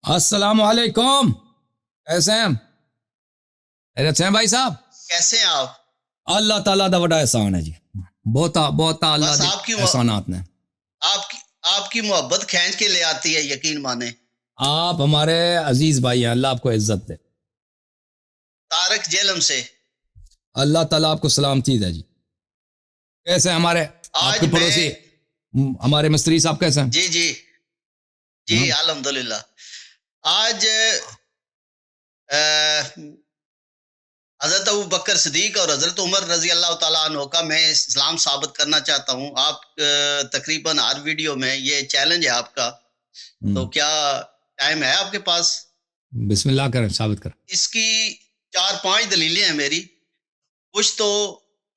السلام علیکم، کیسے ہیں؟ خیریت سے ہیں بھائی صاحب؟ کیسے ہیں آپ؟ اللہ تعالیٰ دا بڑا احسان ہے جی، بہت اللہ بس دے آپ کی احسانات نے۔ آپ کی محبت کھینچ کے لے آتی ہے، یقین مانے۔ آپ ہمارے عزیز بھائی ہیں، اللہ آپ کو عزت دے۔ طارق جیلم سے اللہ تعالیٰ آپ کو سلامتی دے جی۔ کیسے ہیں ہمارے آپ آج کے میں پڑوسی ہمارے مستری صاحب کیسے ہیں؟ جی الحمدللہ۔ آج حضرت ابو بکر صدیق اور حضرت عمر رضی اللہ تعالیٰ عنہ کا میں اسلام ثابت کرنا چاہتا ہوں۔ آپ تقریباً ہر ویڈیو میں یہ چیلنج ہے آپ کا، تو کیا ٹائم ہے آپ کے پاس؟ بسم اللہ کریں، ثابت کریں۔ اس کی 4-5 دلیلیں ہیں میری۔ کچھ تو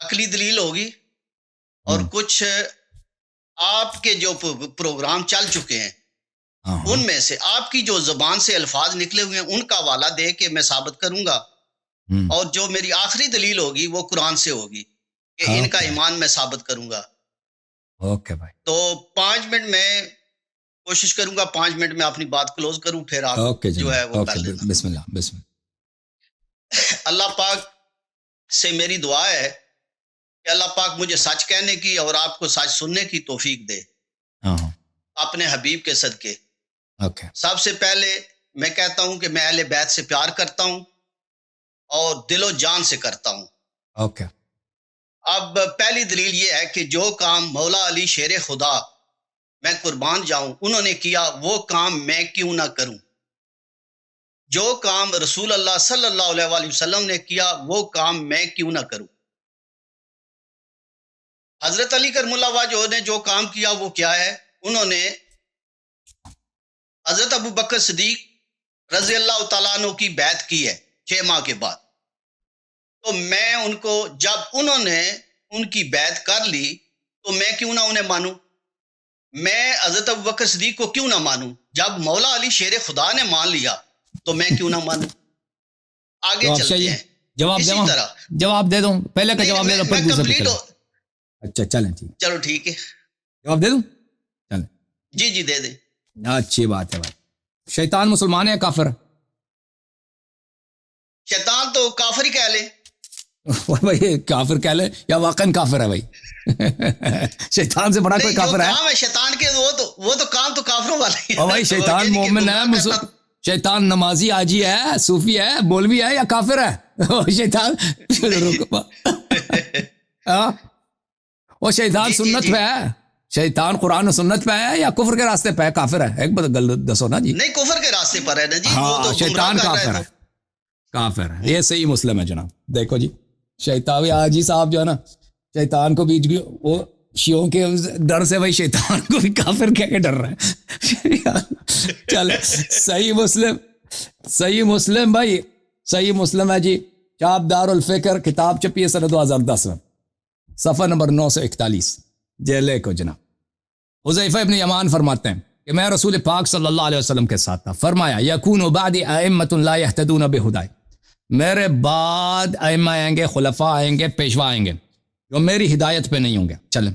عقلی دلیل ہوگی اور کچھ آپ کے جو پروگرام چل چکے ہیں ان میں سے آپ کی جو زبان سے الفاظ نکلے ہوئے ہیں ان کا حوالہ دے کے میں ثابت کروں گا، اور جو میری آخری دلیل ہوگی وہ قرآن سے ہوگی کہ ان کا ایمان میں ثابت کروں گا۔ اوکے بھائی، تو 5 منٹ میں کوشش کروں گا 5 منٹ میں اپنی بات کلوز کروں، پھر آپ جو ہے وہ کر لینا۔ بسم اللہ بسم اللہ۔ اللہ پاک سے میری دعا ہے کہ اللہ پاک مجھے سچ کہنے کی اور آپ کو سچ سننے کی توفیق دے اپنے حبیب کے صدقے۔ سب سے پہلے میں کہتا ہوں کہ میں اہل بیت سے پیار کرتا ہوں اور دل و جان سے کرتا ہوں۔ اب پہلی دلیل یہ ہے کہ جو کام مولا علی شیر خدا میں قربان جاؤں انہوں نے کیا، وہ کام میں کیوں نہ کروں؟ جو کام رسول اللہ صلی اللہ علیہ وآلہ وسلم نے کیا وہ کام میں کیوں نہ کروں؟ حضرت علی کرم اللہ وجہہ نے جو کام کیا وہ کیا ہے؟ انہوں نے حضرت ابو بکر صدیق رضی اللہ تعالیٰ عنہ کی بیعت کی ہے 6 ماہ کے بعد۔ تو میں ان کو، جب انہوں نے ان کی بیعت کر لی تو میں کیوں نہ انہیں مانوں؟ میں حضرت ابو بکر صدیق کو کیوں نہ مانوں؟ جب مولا علی شیر خدا نے مان لیا تو میں کیوں نہ مانوں؟ آگے چلتے ہیں۔ جواب دے دوں، پہلے کا جواب دے دو پھر دوسرا پہ چلیں۔ اچھا چلیں ٹھیک، چلو ٹھیک ہے، جواب دے دوں؟ چلیں جی دے دیں۔ اچھی بات ہے بھائی۔ شیطان مسلمان ہے یا کافر؟ شیطان تو کافر ہی کہہ لے۔ بھائی کافر کہہ لے یا واقعا کافر ہے بھائی؟ شیطان سے بڑا کوئی کافر ہے؟ کام ہے شیطان کے، وہ تو کام تو کافروں والے ہیں۔ بھائی شیطان مومن ہے، شیطان نمازی حاجی ہے، صوفی ہے، مولوی ہے یا کافر ہے؟ شیطان وہ شیطان سنت پہ ہے، شیطان قرآن و سنت پہ ہے یا کفر کے راستے پہ ہے؟ کافر ہے؟ ایک بات گل دسو نا جی۔ نہیں، کفر کے راستے پر ہے نا جی۔ ہاں شیطان کافر ہے، کافر ہے، یہ صحیح مسلم ہے جناب۔ دیکھو جی، شیطان حاجی صاحب جو ہے نا، شیطان کو بیچ گئی، وہ شیعوں کے ڈر سے بھائی شیطان کو بھی کافر کہہ کے ڈر رہا ہے۔ چل صحیح مسلم بھائی، صحیح مسلم ہے جی، چاپ دار الفکر، کتاب چھپی ہے سن 2010 میں، صفحہ نمبر 941۔ جیلے کو جناب حذیفہ ابن یمان فرماتے ہیں کہ میں رسول پاک صلی اللہ علیہ وسلم کے ساتھ تھا، فرمایا یکون بعدی ائمۃ لا یہتدون بہدای، میرے بعد ائمہ آئیں گے، خلفاء آئیں گے، پیشوا آئیں گے جو میری ہدایت پہ نہیں ہوں گے۔ چلیں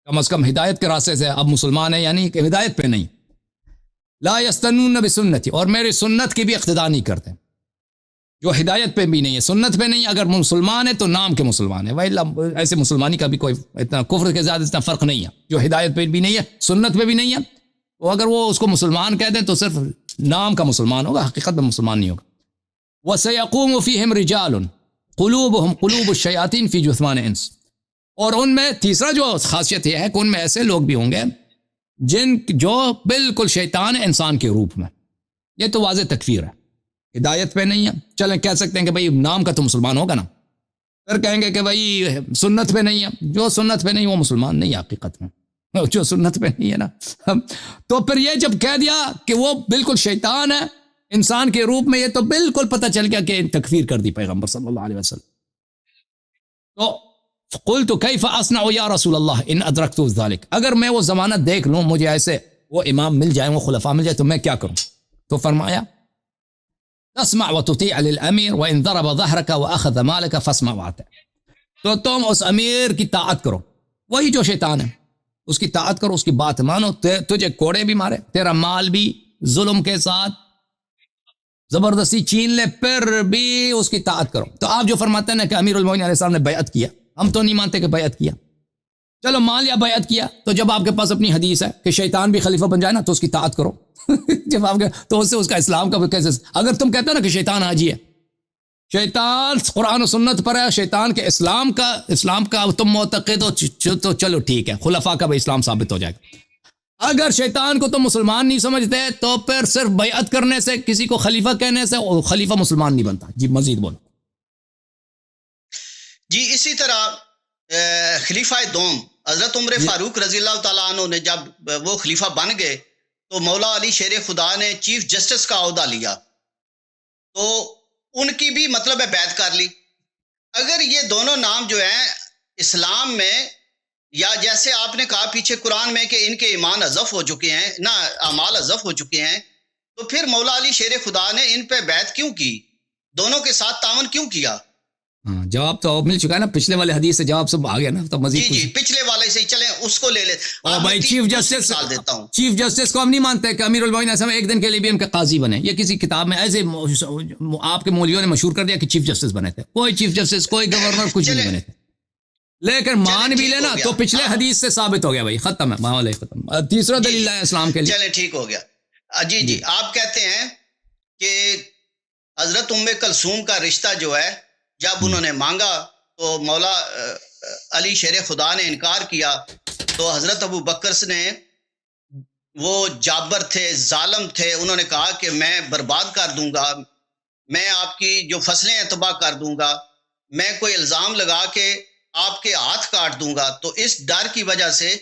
کم از کم ہدایت کے راستے سے اب مسلمان ہیں، یعنی کہ ہدایت پہ نہیں۔ لا یستنون بسنتی، اور میری سنت کی بھی اقتداء نہیں کرتے، جو ہدایت پہ بھی نہیں ہے، سنت پہ نہیں، اگر مسلمان ہے تو نام کے مسلمان ہے، ایسے مسلمانی کا بھی کوئی اتنا کفر کے زیادہ اتنا فرق نہیں ہے، جو ہدایت پہ بھی نہیں ہے، سنت پہ بھی نہیں ہے، وہ اگر وہ اس کو مسلمان کہہ دیں تو صرف نام کا مسلمان ہوگا، حقیقت میں مسلمان نہیں ہوگا۔ وَسَيَقُومُ فِيهِمْ رِجَالٌ قُلُوبُهُمْ قُلُوبُ الشَّيَاطِينِ فِي جُثْمَانِ انس، اور ان میں تیسرا جو خاصیت یہ ہے کہ ان میں ایسے لوگ بھی ہوں گے جو بالکل شیطان ہے انسان کے روپ میں۔ یہ تو واضح تکفیر ہے، ہدایت پہ نہیں ہے۔ چلیں کہہ سکتے ہیں کہ بھئی نام کا تو مسلمان ہوگا نا، پھر کہیں گے کہ بھئی سنت پہ نہیں ہے، جو سنت پہ نہیں وہ مسلمان نہیں ہے حقیقت میں، جو سنت پہ نہیں ہے نا۔ تو پھر یہ جب کہہ دیا کہ وہ بالکل شیطان ہے انسان کے روپ میں، یہ تو بالکل پتہ چل گیا کہ تکفیر کر دی پیغمبر صلی اللہ علیہ وسلم۔ تو قلت کیف اصنع یا رسول اللہ ان ادرکت ذلک، اگر میں وہ زمانہ دیکھ لوں، مجھے ایسے وہ امام مل جائیں، وہ خلفاء مل جائیں، تو میں کیا کروں؟ تو فرمایا تسمع وتطیع للامیر وان ضرب ظهرك واخذ مالك فاسمع واطع، تو تم اس امیر کی طاعت کرو، وہی جو شیطان ہے، اس کی طاعت کرو، اس کی بات مانو، تجھے کوڑے بھی مارے، تیرا مال بھی ظلم کے ساتھ زبردستی چھین لے پھر بھی اس کی اطاعت کرو. تو آپ جو فرماتے ہیں نا کہ امیر المومنین علیہ السلام نے بیعت کیا, ہم تو نہیں مانتے کہ بیعت کیا. چلو مان لیا بیعت کیا, تو جب آپ کے پاس اپنی حدیث ہے کہ شیطان بھی خلیفہ بن جائے نا تو اس کی اطاعت کرو. جب آپ کے تو اس سے اس کا اسلام کا کیسے, اگر تم کہتے ہو نا کہ شیطان حاجی ہے, شیطان قرآن و سنت پر ہے, شیطان کے اسلام کا تم معتقد ہو تو چلو ٹھیک ہے, خلفاء کا بھی اسلام ثابت ہو جائے گا. اگر شیطان کو تم مسلمان نہیں سمجھتے تو پھر صرف بیعت کرنے سے, کسی کو خلیفہ کہنے سے خلیفہ مسلمان نہیں بنتا. جی مزید بولو. جی اسی طرح خلیفہ دوم حضرت عمر فاروق رضی اللہ تعالیٰ عنہ نے جب وہ خلیفہ بن گئے تو مولا علی شیر خدا نے چیف جسٹس کا عہدہ لیا, تو ان کی بھی مطلب ہے بیعت کر لی. اگر یہ دونوں نام جو ہیں اسلام میں, یا جیسے آپ نے کہا پیچھے قرآن میں کہ ان کے ایمان اضف ہو چکے ہیں نا, اعمال اضف ہو چکے ہیں, تو پھر مولا علی شیر خدا نے ان پہ بیعت کیوں کی, دونوں کے ساتھ تعاون کیوں کیا؟ جواب تو مل چکا ہے نا, پچھلے والے حدیث سے جواب سب آ گیا نا. تو مزید جی پچھلے والے سے چلیں اس کو لے لیں. بھائی چیف جسٹس کو ہم نہیں مانتے کہ امیر المومنین ایسا ایک دن کے لیے بھی ان کے قاضی بنے, یہ کسی کتاب میں ایسے آپ کے مولویوں نے مشہور کر دیا کہ چیف جسٹس بنے تھے. کوئی چیف جسٹس, کوئی گورنر, کچھ نہیں بنے تھے. لیکن مان بھی لینا تو پچھلے حدیث سے ثابت ہو گیا بھائی, ختم ہے معاملہ ختم. تیسرا دلیل ہے اسلام کے لیے. چلیں ٹھیک ہو گیا. جی آپ کہتے ہیں کہ حضرت ام کلثوم کا رشتہ جو ہے جب انہوں نے مانگا تو مولا علی شیر خدا نے انکار کیا, تو حضرت ابو بکر نے, وہ جابر تھے, ظالم تھے, انہوں نے کہا کہ میں برباد کر دوں گا, میں آپ کی جو فصلیں ہیں تباہ کر دوں گا, میں کوئی الزام لگا کے آپ کے ہاتھ کاٹ دوں گا. تو اس ڈر کی وجہ سے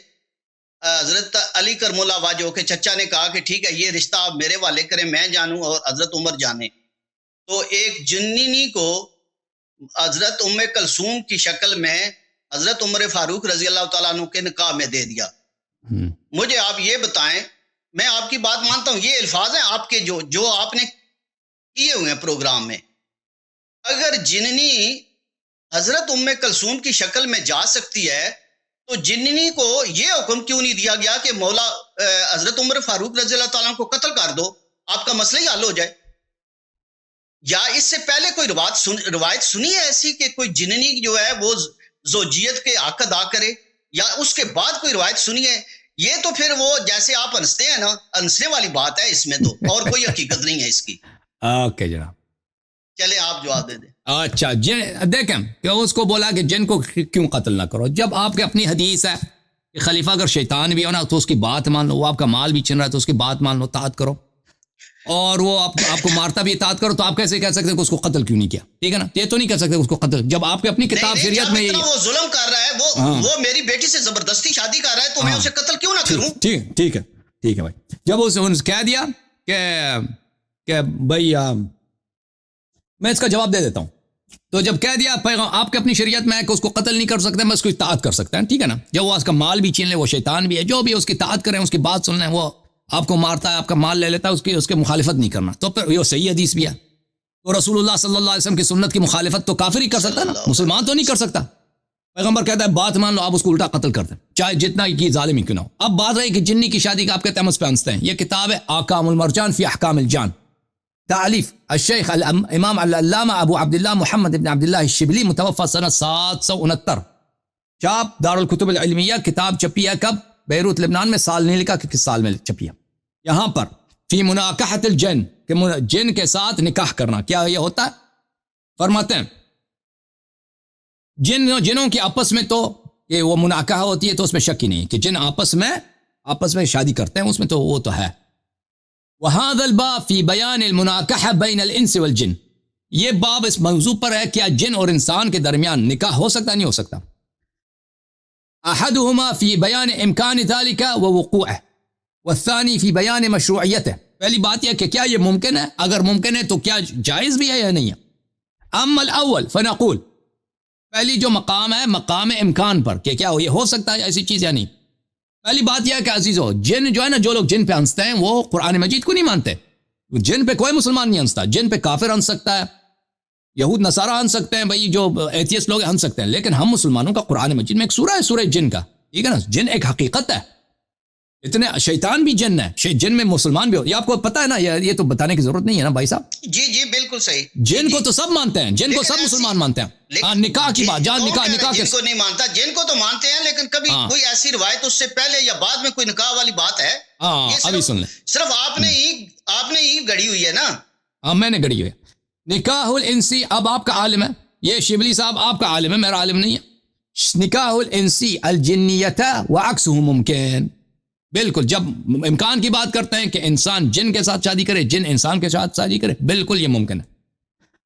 حضرت علی کرم اللہ وجہ کے چچا نے کہا کہ ٹھیک ہے یہ رشتہ آپ میرے والے کریں, میں جانوں اور حضرت عمر جانے. تو ایک جنینی کو حضرت ام کلثوم کی شکل میں حضرت عمر فاروق رضی اللہ تعالیٰ عنہ کے نکاح میں دے دیا. مجھے آپ یہ بتائیں, میں آپ کی بات مانتا ہوں, یہ الفاظ ہیں آپ کے جو آپ نے کیے ہوئے ہیں پروگرام میں. اگر جننی حضرت ام کلثوم کی شکل میں جا سکتی ہے تو جننی کو یہ حکم کیوں نہیں دیا گیا کہ مولا حضرت عمر فاروق رضی اللہ تعالیٰ کو قتل کر دو, آپ کا مسئلہ ہی حل ہو جائے؟ یا اس سے پہلے کوئی روایت سنی ہے ایسی کہ کوئی جننی جو ہے وہ زوجیت کے حق ادا کرے, یا اس کے بعد کوئی روایت سنی ہے؟ یہ تو پھر وہ جیسے آپ ہنستے ہیں نا, ہنسنے والی بات ہے اس میں, تو اور کوئی حقیقت نہیں ہے اس کی. اوکے جناب, چلے آپ جواب دے دیں. اچھا دیکھیں کہ اس کو بولا کہ جن کو کیوں قتل نہ کرو, جب آپ کے اپنی حدیث ہے کہ خلیفہ اگر شیطان بھی ہو نا تو اس کی بات مان لو, وہ آپ کا مال بھی چھن رہا ہے تو اس کی بات مان لو, اطاعت کرو, اور وہ آپ کو مارتا بھی اطاعت کرو, تو آپ کیسے کہہ سکتے ہیں کہ اس کو قتل کیوں نہیں کیا؟ ٹھیک ہے نا, یہ تو نہیں کہہ سکتے اس کو قتل, جب آپ کے اپنی کتاب شریعت میں وہ ظلم کر رہا ہے, وہ میری بیٹی سے زبردستی شادی کر رہا ہے, تو میں اسے قتل کیوں نہ کروں؟ ٹھیک ہے بھائی. جب اس کہہ دیا کہ بھائی میں اس کا جواب دے دیتا ہوں, تو جب کہہ دیا آپ کے اپنی شریعت میں ہے کہ اس کو قتل نہیں کر سکتے, میں اس کو اطاعت کر سکتا ہے, ٹھیک ہے نا. جب وہ اس کا مال بھی چھین لے, وہ شیطان بھی ہے, جو بھی اس کی اطاعت کریں, اس کی بات سن لیں, وہ آپ کو مارتا ہے, آپ کا مال لے لیتا ہے, اس کے مخالفت نہیں کرنا, تو پھر یہ صحیح حدیث بھی ہے. تو رسول اللہ صلی اللہ علیہ وسلم کی سنت کی مخالفت تو کافر ہی کر سکتا ہے نا, مسلمان تو نہیں کر سکتا. پیغمبر کہتا ہے بات مان لو, آپ اس کو الٹا قتل کر دیں, چاہے جتنا کی ظالم ہی کیوں نہ ہو. اب بات رہی کہ جنی کی شادی کا آپ کہتے ہیں ہم اس پہ ہنستے ہیں. یہ کتاب ہے احکام المرجان فی احکام الجان, تعلیف الشیخ امام العلامہ ابو عبداللہ محمد بن عبداللہ الشبلی, متوفى سنہ 769, چاپ دارالکتب العلمیہ. کتاب چپی ہے کب؟ بیروت لبنان میں. سال نہیں لکھا کہ کس سال میں چپی ہے. یہاں پر فی مناکحۃ الجن, کہ جن کے ساتھ نکاح کرنا کیا یہ ہوتا ہے. فرماتے ہیں جنوں کی آپس میں تو یہ وہ مناکحہ ہوتی ہے, تو اس میں شک ہی نہیں کہ جن آپس میں شادی کرتے ہیں, اس میں تو وہ تو ہے. وَهَذَا الْبَابُ فِي بَيَانِ الْمُنَاكَحَةِ بَيْنَ الْإِنسِ وَالْجِنِّ, یہ باب اس موضوع پر ہے کیا جن اور انسان کے درمیان نکاح ہو سکتا نہیں ہو سکتا. أَحَدُهُمَا فِي بَيَانِ إِمْكَانِ ذَلِكَ وَوُقُوعِهِ والثانی فی بیان مشروعیت ہے. پہلی بات یہ کہ کیا یہ ممکن ہے, اگر ممکن ہے تو کیا جائز بھی ہے یا نہیں ہے. اما الاول فنقول, پہلی جو مقام ہے مقام امکان پر, کہ کیا یہ ہو سکتا ہے ایسی چیز یا نہیں. پہلی بات یہ ہے کہ عزیزو, جن جو ہے نا, جو لوگ جن پہ ہنستے ہیں وہ قرآن مجید کو نہیں مانتے. جن پہ کوئی مسلمان نہیں ہنستا, جن پہ کافر ہنس سکتا ہے, یہود نصارہ ہنس سکتے ہیں, بھائی جو ایتھیسٹ لوگ ہنس سکتے ہیں, لیکن ہم مسلمانوں کا قرآن مجید میں ایک سورہ ہے, سورہ جن کا, ٹھیک ہے نا. جن ایک حقیقت ہے, اتنے شیطان بھی جن ہے، جن میں مسلمان بھی ہو. یہ آپ کو پتا ہے نا، یہ تو بتانے کی ضرورت نہیں ہے نا بھائی صاحب. جی بالکل صحیح. جن کو تو سب مانتے ہیں، جن کو سب مسلمان مانتے ہیں. ہاں نکاح کی بات، جہاں نکاح جن کو نہیں مانتا، جن کو تو مانتے ہیں، لیکن کبھی کوئی ایسی روایت اس سے پہلے یا بعد میں کوئی نکاح والی بات ہے؟ ہاں ابھی سن لیں. صرف آپ نے ہی گڑی ہوئی ہے نا. ہاں میں نے گڑی ہوئی. نکاح الانسی، اب آپ کا عالم ہے یہ شبلی صاحب، آپ کا عالم ہے، میرا عالم نہیں ہے. نکاح الانسی الجنیت وعکسہ ممکن. بالکل، جب امکان کی بات کرتے ہیں کہ انسان جن کے ساتھ شادی کرے، جن انسان کے ساتھ شادی کرے، بالکل یہ ممکن ہے.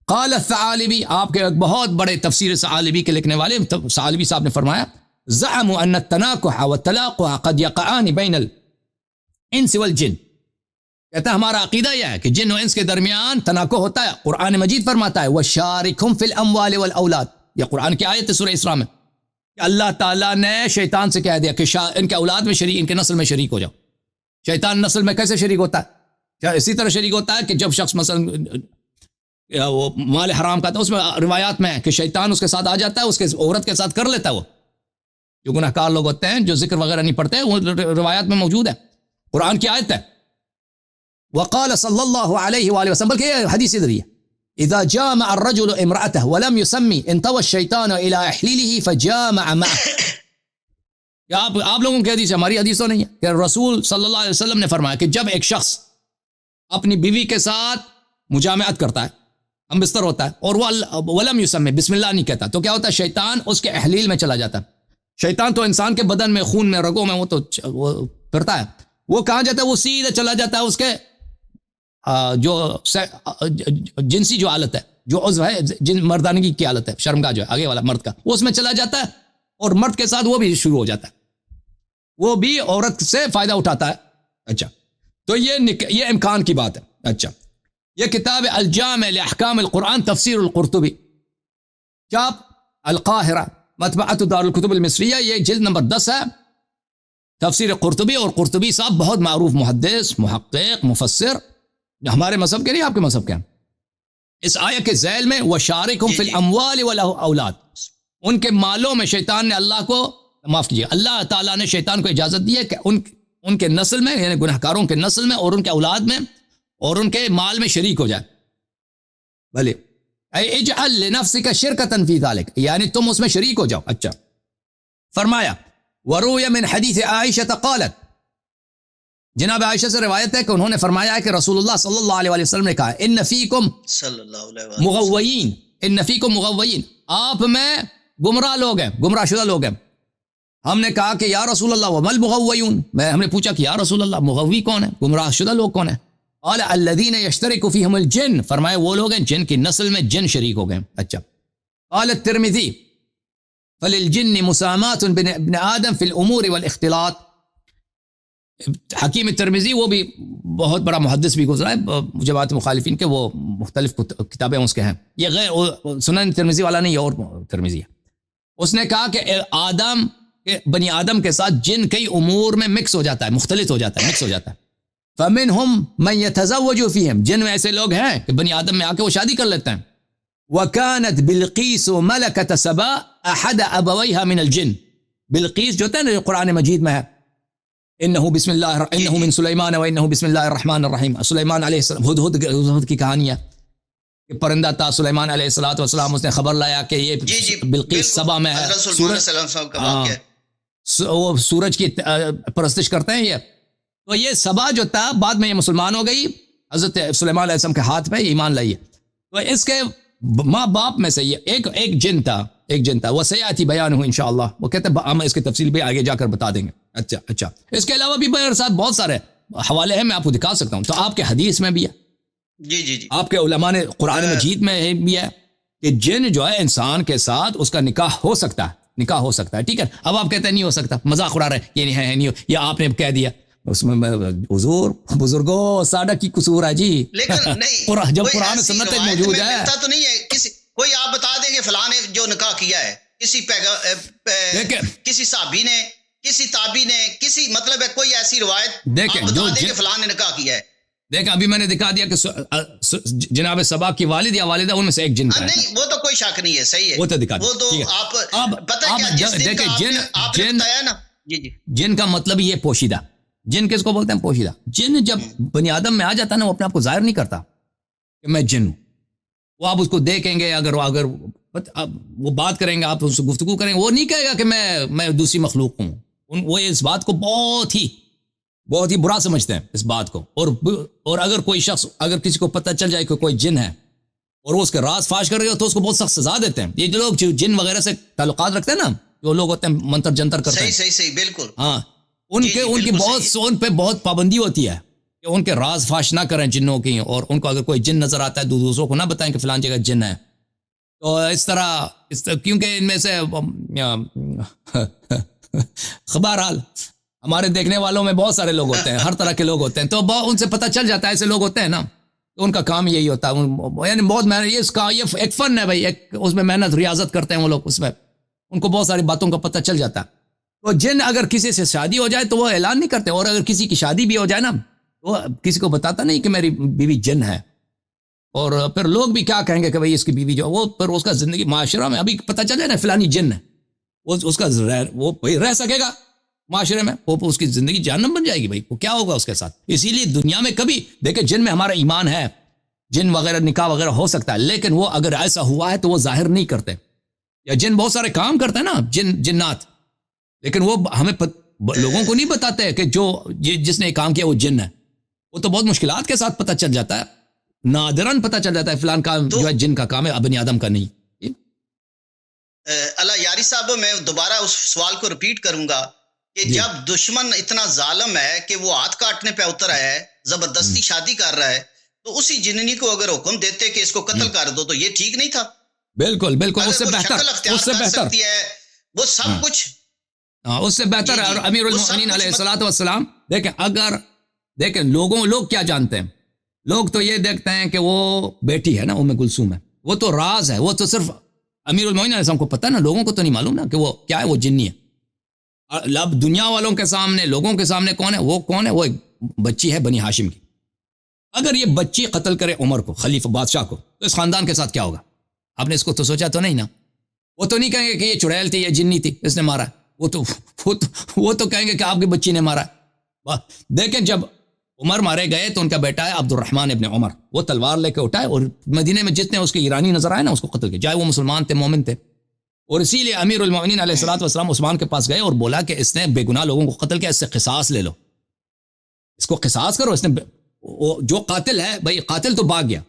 قال الثعالبی، آپ کے ایک بہت بڑے تفسیر ثعالبی کے لکھنے والے ثعالبی صاحب نے فرمایا، زعموا ان التناکح والتلاقح قد يقعان بین الانس والجن. کہتا ہے ہمارا عقیدہ یہ ہے کہ جن و انس کے درمیان تناکح ہوتا ہے. قرآن مجید فرماتا ہے وَشَارِكْهُمْ فِي الْأَمْوَالِ وَالْأَوْلَادِ. یہ قرآن کی آیت ہے سورہ اسراء میں، کہ اللہ تعالیٰ نے شیطان سے کہہ دیا کہ ان کے اولاد میں شریک، ان کے نسل میں شریک ہو جاؤ. شیطان نسل میں کیسے شریک ہوتا ہے؟ اسی طرح شریک ہوتا ہے کہ جب شخص مثلا وہ مال حرام کا تھا، اس میں روایات میں ہے کہ شیطان اس کے ساتھ آ جاتا ہے، اس کے عورت کے ساتھ کر لیتا ہے. وہ جو گناہ کار لوگ ہوتے ہیں جو ذکر وغیرہ نہیں پڑھتے، وہ روایات میں موجود ہے. قرآن کی آیت ہے. وقال صلی اللہ علیہ وآلہ وسلم، بلکہ یہ حدیث ادھر ہے، اذا جامع الرجل امرأته ولم يسمي انطوى الشيطان الى احلیلہ فجامع معه. آپ لوگوں کی حدیث ہے، ہماری حدیث تو نہیں ہے، کہ رسول صلی اللہ علیہ وسلم نے فرمایا کہ جب ایک شخص اپنی بیوی کے ساتھ مجامعت کرتا ہے، ہم بستر ہوتا ہے، اور وہ ولم یسمی، بسم اللہ نہیں کہتا، تو کیا ہوتا ہے؟ شیطان اس کے احلیل میں چلا جاتا ہے. شیطان تو انسان کے بدن میں، خون میں، رگوں میں وہ تو پھرتا ہے. وہ کہاں جاتا ہے؟ وہ سیدھا چلا جاتا ہے اس کے جو جنسی جو حالت ہے، جو عضو ہے، مردانگی کی حالت ہے، شرمگاہ جو ہے آگے والا مرد کا، وہ اس میں چلا جاتا ہے، اور مرد کے ساتھ وہ بھی شروع ہو جاتا ہے، وہ بھی عورت سے فائدہ اٹھاتا ہے. اچھا، تو یہ امکان کی بات ہے. اچھا، یہ کتاب الجامع لاحکام القرآن تفسیر القرطبی، چاپ القاہرہ، مطبعۃ دار الکتب المصریہ، یہ جلد نمبر 10 ہے، تفسیر قرطبی. اور قرطبی صاحب بہت معروف محدث، محقق، مفسر، ہمارے مذہب کے نہیں، آپ کے مذہب کے ہیں. اس آیت کے ذیل میں وَشَارِكُمْ فِي الْأَمْوَالِ وَالْأَوْلَادِ، ان کے مالوں میں شیطان نے اللہ کو، معاف کیجیے، اللہ تعالیٰ نے شیطان کو اجازت دی ہے کہ ان کے نسل میں، یعنی گناہکاروں کے نسل میں اور ان کے اولاد میں اور ان کے مال میں شریک ہو جائے. بھلے اجعل لنفسک شرکۃ فی ذلک، یعنی تم اس میں شریک ہو جاؤ. اچھا، فرمایا وروی من حدیث عائشہ قالت، جناب عائشہ سے روایت ہے کہ انہوں نے فرمایا ہے کہ رسول اللہ صلی اللہ علیہ وسلم نے کہا، ان فیکم مغویین، ان فیکم مغویین، آپ میں گمراہ لوگ ہیں، گمراہ شدہ لوگ ہیں. ہم نے کہا کہ یا رسول اللہ وما المغویون، ہم نے پوچھا کہ یا رسول اللہ مغوی کون ہے، گمراہ شدہ لوگ کون ہیں؟ قال الذین یشترک فیہم الجن، فرمایا وہ لوگ ہیں جن کی نسل میں جن شریک ہو گئے. اچھا، قال الترمذی فللجن مسامات بن آدم فی الامور والاختلاط. حکیم ترمذی، وہ بھی بہت بڑا محدث بھی گزرا ہے جماعت مخالفین کے، وہ مختلف کتابیں اس کے ہیں، یہ غیر سنن ترمذی والا نہیں، اور ترمذی ہے. اس نے کہا کہ آدم، بنی آدم کے ساتھ جن کئی امور میں مکس ہو جاتا ہے، مختلط ہو جاتا ہے، مکس ہو جاتا ہے. فَمِنْهُمْ مَنْ يَتَزَوَّجُ فِيهِمْ، جن میں ایسے لوگ ہیں کہ بنی آدم میں آ کے وہ شادی کر لیتے ہیں. وَكَانَتْ بِلْقِيسُ مَلَكَةَ سَبَا أَحَدَ أَبَوَيْهَا مِنَ الْجِنِّ. بلقیس جو ہے نا، قرآن مجید میں ہے، انہو بسم اللہ، انہو من سلیمان و انہو بسم اللہ الرحمن الرحیم. سلیمان علیہ السلام، ہدہد کی کہانی ہے کہ پرندہ تھا، سلیمان علیہ السلام، اس نے خبر لایا کہ یہ بلقیس سبا میں ہے. وہ سورج کی پرستش کرتے ہیں یہ. تو یہ سبا جو تھا بعد میں یہ مسلمان ہو گئی، حضرت سلیمان علیہ السلام کے ہاتھ پہ ایمان لائی. تو اس کے ماں باپ میں سے یہ ایک جن تھا، وہ سیاتی بیان ہو انشاءاللہ، وہ کہتے ہیں ہم اس کی تفصیل بھی آگے جا کر بتا دیں گے. اچھا، اس کے علاوہ بھی میرے ساتھ بہت سارے حوالے ہیں، میں آپ کو دکھا سکتا ہوں. تو آپ کے حدیث میں بھی ہے، جی، آپ کے علماء نے قرآن مجید میں بھی ہے کہ جن جو ہے انسان کے ساتھ اس کا نکاح ہو سکتا ہے، ٹھیک ہے. اب آپ کہتے ہیں نہیں ہو سکتا، مذاق اڑا رہے ہیں، یہ نہیں ہے، نہیں ہو، یا آپ نے کہہ دیا. اس میں حضور بزرگوں ساڈا کی قصور ہے جی، لیکن جب قرآن سنت موجود ہے تو نہیں ہے. کوئی آپ بتا دیں کہ فلاں نے جو نکاح کیا ہے، کسی صحابی نے، کسی تابعی نے، کسی مطلب ہے کوئی ایسی روایت دیکھیں جو کہ فلاں نے نکاح کیا ہے. دیکھیں ابھی میں نے دکھا دیا کہ جناب سبا کی والد یا والدہ ان میں سے ایک جن کا ہے. نہیں، وہ تو کوئی شک نہیں ہے، صحیح ہے، وہ تو دکھا، وہ تو آپ پتہ کیا، جس دن کا آپ نے بتایا نا، جی جن کا مطلب یہ پوشیدہ، جن کس کو بولتے ہیں؟ پوشیدہ جن جب بنی آدم میں آ جاتا ہے نا وہ اپنے آپ کو ظاہر نہیں کرتا کہ میں جن ہوں. وہ آپ اس کو دیکھیں گے، اگر وہ بات کریں گے، آپ اس سے گفتگو کریں گے، وہ نہیں کہے گا کہ میں دوسری مخلوق ہوں. وہ اس بات کو بہت ہی برا سمجھتے ہیں اس بات کو. اور اگر کوئی شخص، اگر کسی کو پتہ چل جائے کہ کوئی جن ہے اور وہ اس کے راز فاش کر رہے ہو تو اس کو بہت سخت سزا دیتے ہیں. یہ جو لوگ جن وغیرہ سے تعلقات رکھتے ہیں نا، جو لوگ ہوتے ہیں منتر جنتر کرتے ہیں، صحیح بالکل، ہاں، ان کی ان پہ بہت پابندی ہوتی ہے کہ ان کے راز فاش نہ کریں جنوں کی. اور ان کو اگر کوئی جن نظر آتا ہے دوسروں کو نہ بتائیں کہ فلان جگہ جن ہے. تو اس طرح کیونکہ ان میں سے بہرحال ہمارے دیکھنے والوں میں بہت سارے لوگ ہوتے ہیں، ہر طرح کے لوگ ہوتے ہیں، تو ان سے پتہ چل جاتا ہے ایسے لوگ ہوتے ہیں نا، تو ان کا کام یہی ہوتا ہے. یعنی بہت محنت، یہ ایک فن ہے بھائی، اس میں محنت ریاضت کرتے ہیں وہ لوگ، اس میں ان کو بہت ساری باتوں کا پتہ چل جاتا ہے. تو جن اگر کسی سے شادی ہو جائے تو وہ اعلان نہیں کرتے، اور اگر کسی کی شادی بھی ہو جائے نا تو کسی کو بتاتا نہیں کہ میری بیوی جن ہے. اور پھر لوگ بھی کیا کہیں گے کہ بھئی اس کی بیوی جو وہ پھر اس کا زندگی معاشرہ میں ابھی پتہ چل جائے نا فلانی جن ہے، اس کا وہ رہ سکے گا معاشرے میں؟ وہ اس کی زندگی جہنم بن جائے گی بھائی. وہ کیا ہوگا اس کے ساتھ؟ اسی لیے دنیا میں کبھی دیکھیں، جن میں ہمارا ایمان ہے، جن وغیرہ نکاح وغیرہ ہو سکتا ہے، لیکن وہ اگر ایسا ہوا ہے تو وہ ظاہر نہیں کرتے. یا جن بہت سارے کام کرتے ہیں نا، جنات، لیکن وہ ہمیں لوگوں کو نہیں بتاتے کہ جس نے کام کیا وہ جن ہے. وہ تو بہت مشکلات کے ساتھ پتہ چل جاتا ہے، نادراً پتہ چل جاتا ہے فلان کام جو ہے جن کا کام ہے، بنی آدم کا نہیں. اللہ یاری صاحب، میں دوبارہ اس سوال کو ریپیٹ کروں گا کہ جب دشمن اتنا ظالم ہے کہ وہ ہاتھ کاٹنے پہ اتر آیا ہے، زبردستی شادی کر رہا ہے، تو اسی جننی کو اگر حکم دیتے کہ اس کو قتل کر دو تو یہ ٹھیک نہیں تھا؟ بالکل اس سے بہتر ہے وہ سب کچھ، اس سے بہتر ہے. اور امیر المؤمنین علیہ الصلوۃ والسلام دیکھیں لوگ کیا جانتے ہیں؟ لوگ تو یہ دیکھتے ہیں کہ وہ بیٹی ہے نا ام کلثوم ہے، وہ تو راز ہے، وہ تو صرف امیر المؤمنین علیہ السلام کو پتہ ہے نا، لوگوں کو تو نہیں معلوم نا کہ وہ کیا ہے، وہ جنی ہے. اب دنیا والوں کے سامنے، لوگوں کے سامنے کون ہے؟ وہ ایک بچی ہے بنی ہاشم کی. اگر یہ بچی قتل کرے عمر کو، خلیفہ بادشاہ کو، تو اس خاندان کے ساتھ کیا ہوگا؟ آپ نے اس کو تو سوچا تو نہیں نا. وہ تو نہیں کہیں گے کہ یہ چڑیل تھی، یہ جنی تھی، اس نے مارا. وہ تو کہیں گے کہ آپ کی بچی نے مارا. دیکھیں جب عمر مارے گئے تو ان کا بیٹا ہے عبد الرحمن ابن عمر، وہ تلوار لے کے اٹھائے اور مدینے میں جتنے اس کے ایرانی نظر آئے نا اس کو قتل کیا، چاہے وہ مسلمان تھے، مومن تھے. اور اسی لیے امیر المؤمنین علیہ الصلوۃ والسلام عثمان کے پاس گئے اور بولا کہ اس نے بے گناہ لوگوں کو قتل کیا، اس سے قصاص لے لو، اس کو قصاص کرو. اس نے جو قاتل ہے بھائی، قاتل تو بھاگ گیا،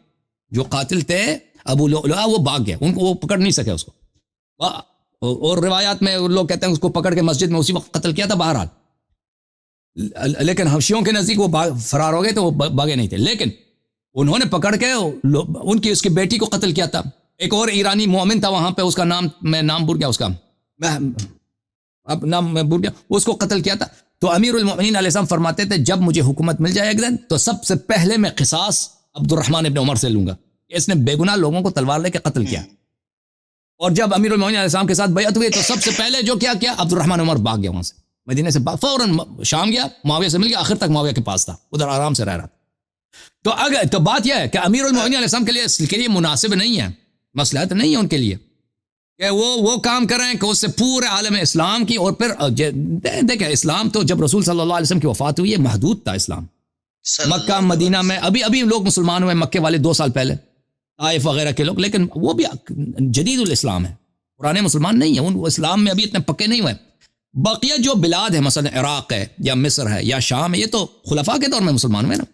جو قاتل تھے ابو لؤلؤہ وہ بھاگ گیا، ان کو وہ پکڑ نہیں سکے اس کو. اور روایات میں لوگ کہتے ہیں اس کو پکڑ کے مسجد میں اسی وقت قتل کیا تھا بہرحال. لیکن حبشیوں کے نزدیک وہ فرار ہو گئے تو وہ بھاگے نہیں تھے، لیکن انہوں نے پکڑ کے اس کی بیٹی کو قتل کیا تھا. ایک اور ایرانی مومن تھا وہاں پہ، اس کا نام میں نام بھول گیا، اس کا اب نام میں بھول گیا، اس کو قتل کیا تھا. تو امیر المؤمنین علیہ السلام فرماتے تھے جب مجھے حکومت مل جائے ایک دن تو سب سے پہلے میں قصاص عبد الرحمن ابن عمر سے لوں گا، اس نے بے گناہ لوگوں کو تلوار لے کے قتل کیا. اور جب امیر المؤمنین علیہ السلام کے ساتھ بیعت ہوئی تو سب سے پہلے جو کیا عبد الرحمن عمر بھاگ گیا وہاں سے، مدینے سے فوراً شام گیا، معاویہ سے مل گیا، آخر تک معاویہ کے پاس تھا، ادھر آرام سے رہ رہا تھا. تو بات یہ ہے کہ امیر المؤمنین علیہ السلام کے لیے مناسب نہیں ہے، مصلحت نہیں ہے ان کے لیے کہ وہ کام کریں کہ اس سے پورے عالم اسلام کی. اور پھر دیکھیں اسلام تو جب رسول صلی اللہ علیہ وسلم کی وفات ہوئی ہے محدود تھا اسلام. مکہ مدینہ میں ابھی لوگ مسلمان ہوئے، مکے والے 2 سال پہلے، طائف وغیرہ کے لوگ، لیکن وہ بھی جدید الاسلام ہے، پرانے مسلمان نہیں ہیں، وہ اسلام میں ابھی اتنے پکے نہیں ہوئے. بقیہ جو بلاد ہے مثلا عراق ہے یا مصر ہے یا شام ہے، یہ تو خلفاء کے دور میں مسلمان ہوئے نا.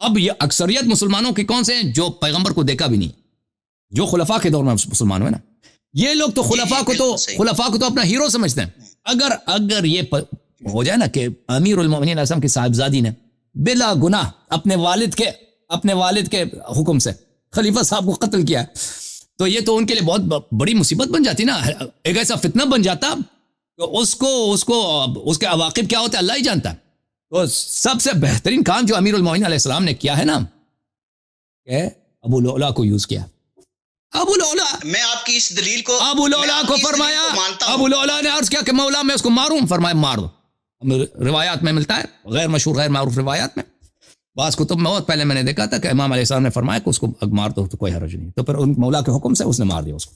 اب یہ اکثریت مسلمانوں کے کون سے ہیں؟ جو پیغمبر کو دیکھا بھی نہیں، جو خلفاء کے دور میں مسلمان ہوئے نا. یہ لوگ تو خلفاء کو تو اپنا ہیرو سمجھتے ہیں. اگر یہ ہو جائے نا کہ امیر المؤمنین علیہ السلام کی صاحبزادی نے بلا گناہ اپنے والد کے حکم سے خلیفہ صاحب کو قتل کیا، تو یہ تو ان کے لیے بہت بڑی مصیبت بن جاتی نا، ایک ایسا فتنہ بن جاتا تو اس کے عواقب کیا ہوتے اللہ ہی جانتا. تو سب سے بہترین کام جو امیر المؤمنین علیہ السلام نے کیا ہے نا کہ ابو لؤلؤہ کو یوز کیا. ابو لؤلؤہ، میں آپ کی اس دلیل کو، ابو لؤلؤہ کو فرمایا، ابو لؤلؤہ نے عرض کیا کہ مولا میں اس کو ماروں، فرمایا مار دو. روایات میں ملتا ہے، غیر مشہور غیر معروف روایات میں، بعض کتب میں بہت پہلے میں نے دیکھا تھا کہ امام علیہ السلام نے فرمایا کہ اس کو مار دو تو کوئی حرج نہیں. تو پھر ان مولا کے حکم سے اس نے مار دیا اس کو.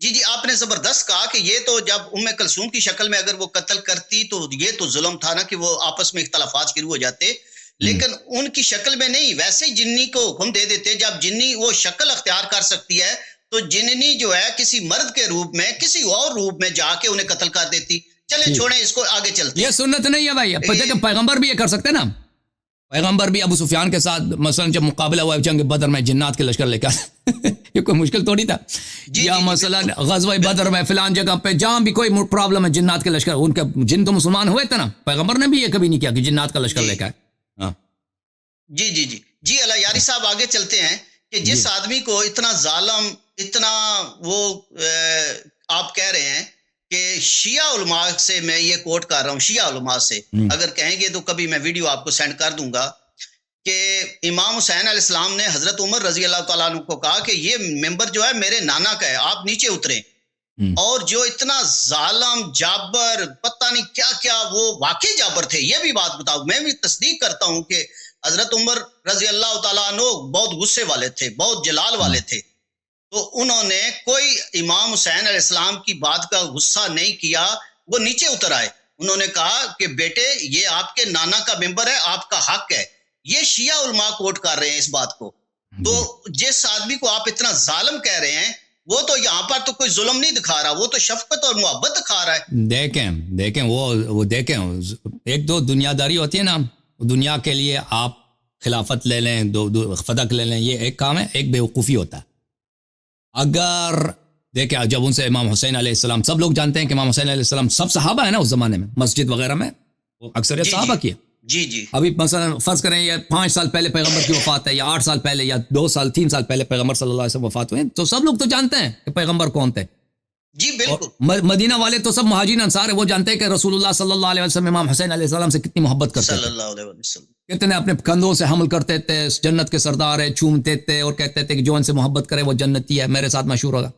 جی آپ نے زبردست کہا کہ یہ تو جب ام کلثوم کی شکل میں اگر وہ قتل کرتی تو یہ تو ظلم تھا نا کہ وہ آپس میں اختلافات شروع ہو جاتے، لیکن ان کی شکل میں نہیں، ویسے جنی کو حکم دے دیتے، جب جنی وہ شکل اختیار کر سکتی ہے تو جننی جو ہے کسی مرد کے روپ میں کسی اور روپ میں جا کے انہیں قتل کر دیتی. چلیں چھوڑیں اس کو، آگے چلتے ہیں. یہ سنت نہیں ہے بھائی، پتہ کہ پیغمبر بھی یہ کر سکتے نا. پیغمبر بھی ابو سفیان کے ساتھ مثلا جب مقابلہ ہوا جنگ بدر میں جنات کے لشکر لے کر یہ کوئی مشکل تھوڑی تھا. یا مثلا غزوہ بدر میں فلان جگہ پہ جہاں بھی کوئی پرابلم ہے جنات کے لشکر، ان کے جن تو مسلمان ہوئے تھے نا، پیغمبر نے بھی یہ کبھی نہیں کیا کہ جنات کا لشکر لے کر. جی اللہ یاری صاحب آگے چلتے ہیں کہ جس آدمی کو اتنا ظالم، اتنا وہ آپ کہہ رہے ہیں کہ شیعہ علماء سے میں یہ کوٹ کر رہا ہوں، شیعہ علماء سے اگر کہیں گے تو کبھی میں ویڈیو آپ کو سینڈ کر دوں گا کہ امام حسین علیہ السلام نے حضرت عمر رضی اللہ تعالیٰ عنہ کو کہا کہ یہ ممبر جو ہے میرے نانا کا ہے، آپ نیچے اتریں. اور جو اتنا ظالم جابر پتہ نہیں کیا کیا، وہ واقعی جابر تھے. یہ بھی بات بتاؤ، میں بھی تصدیق کرتا ہوں کہ حضرت عمر رضی اللہ تعالیٰ عنہ بہت غصے والے تھے، بہت جلال والے تھے. تو انہوں نے کوئی امام حسین علیہ السلام کی بات کا غصہ نہیں کیا، وہ نیچے اتر آئے. انہوں نے کہا کہ بیٹے یہ آپ کے نانا کا ممبر ہے، آپ کا حق ہے. یہ شیعہ علماء کوٹ کر رہے ہیں اس بات کو. تو جس آدمی کو آپ اتنا ظالم کہہ رہے ہیں وہ تو یہاں پر تو کوئی ظلم نہیں دکھا رہا، وہ تو شفقت اور محبت دکھا رہا ہے. دیکھیں وہ دیکھیں ایک دو دنیا داری ہوتی ہے نا، دنیا کے لیے آپ خلافت لے لیں، دو فدق لے لیں، یہ ایک کام ہے. ایک بیوقوفی ہوتا ہے. اگر دیکھیں جب ان سے امام حسین علیہ السلام، سب لوگ جانتے ہیں کہ امام حسین علیہ السلام سب صحابہ ہیں نا اس زمانے میں، مسجد وغیرہ میں وہ اکثر صحابہ کی ہے. جی ابھی مثلا فرض کریں یہ 5 سال پہلے پیغمبر کی وفات ہے، یا 8 سال پہلے، یا 2 سال 3 سال پہلے پیغمبر صلی اللہ علیہ وسلم وفات ہوئے، تو سب لوگ تو جانتے ہیں کہ پیغمبر کون تھے. جی بالکل. مدینہ والے تو سب مہاجرین انصار ہیں، وہ جانتے ہیں کہ رسول اللہ صلی اللہ علیہ وسلم امام حسین علیہ السلام سے کتنی محبت کرتے صلی اللہ علیہ وسلم، کتنے اپنے کندھوں سے حمل کرتے تھے، جنت کے سردار ہے، چومتے تھے اور کہتے تھے کہ جو ان سے محبت کرے وہ جنتی ہے، میرے ساتھ مشہور ہوگا.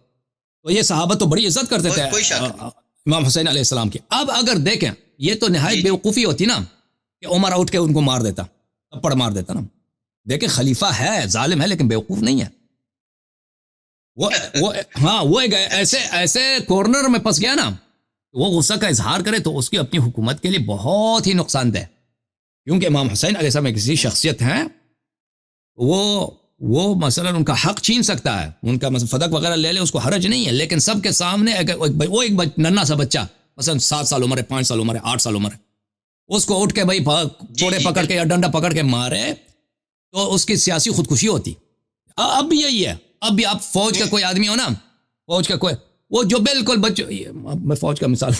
تو یہ صحابہ تو بڑی عزت کرتے تھے امام حسین علیہ السلام کی. اب اگر دیکھیں یہ تو نہایت بیوقوفی ہوتی نا کہ عمر اٹھ کے ان کو مار دیتا، تھپڑ مار دیتا نا. دیکھیں خلیفہ ہے، ظالم ہے، لیکن بیوقوف نہیں ہے. وہ ایسے کارنر میں پھنس گیا نا، وہ غصہ کا اظہار کرے تو اس کی اپنی حکومت کے لیے بہت ہی نقصان دہ. کیونکہ امام حسین علیہ السلام ایک ایسی شخصیت ہیں، وہ مثلا ان کا حق چھین سکتا ہے، ان کا مثلا فدق وغیرہ لے لے، اس کو حرج نہیں ہے. لیکن سب کے سامنے وہ ایک ننھا سا بچہ مثلا 7 سال عمر ہے، 5 سال عمر ہے، 8 سال عمر ہے، اس کو اٹھ کے بھائی کوڑے پکڑ کے یا ڈنڈا پکڑ کے مارے تو اس کی سیاسی خودکشی ہوتی. اب بھی یہی ہے. اب بھی آپ فوج کا کوئی آدمی ہو نا، فوج کا کوئی وہ جو بالکل میں فوج کا مثال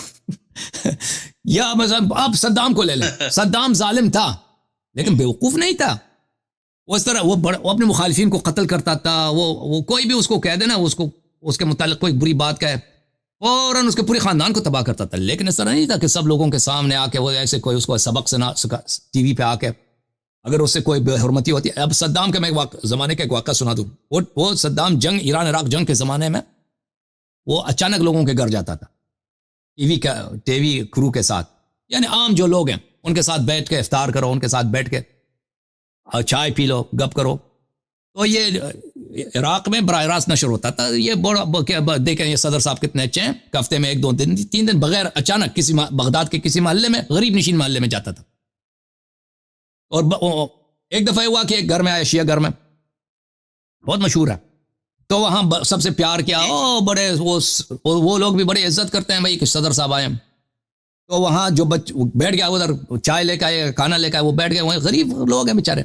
یا مثلا آپ صدام کو لے لیں. صدام ظالم تھا لیکن بیوقوف نہیں تھا. وہ اس طرح وہ اپنے مخالفین کو قتل کرتا تھا. وہ کوئی بھی اس کو کہہ دے نا، اس کے متعلق کوئی بری بات کہے، فوراً اس کے پورے خاندان کو تباہ کرتا تھا. لیکن اس طرح نہیں تھا کہ سب لوگوں کے سامنے آ کے وہ ایسے کوئی اس کو سبق سے نہ ٹی وی پہ آ کے اگر اس سے کوئی بے حرمتی ہوتی ہے. اب صدام کے میں زمانے کا ایک واقعہ سنا دوں. وہ صدام جنگ ایران عراق جنگ کے زمانے میں وہ اچانک لوگوں کے گھر جاتا تھا ٹی وی کرو کے ساتھ، یعنی عام جو لوگ ہیں ان کے ساتھ بیٹھ کے افطار کرو، ان کے ساتھ بیٹھ کے چائے پی لو، گپ کرو. تو یہ عراق میں براہ راست نشر ہوتا تھا. یہ بڑا دیکھیں یہ صدر صاحب کتنے اچھے ہیں، ہفتے میں 1 2 دن 3 دن بغیر اچانک کسی بغداد کے کسی محلے میں، غریب نشین محلے میں جاتا تھا. اور ایک دفعہ ہوا کہ ایک گھر میں آیا، شیعہ گھر میں، بہت مشہور ہے. تو وہاں سب سے پیار کیا، بڑے وہ لوگ بھی بڑی عزت کرتے ہیں بھائی کہ صدر صاحب آئے. تو وہاں جو بیٹھ گیا ادھر، چائے لے کے آئے، کھانا لے کے آئے، وہ بیٹھ گئے. وہاں غریب لوگ ہیں بیچارے.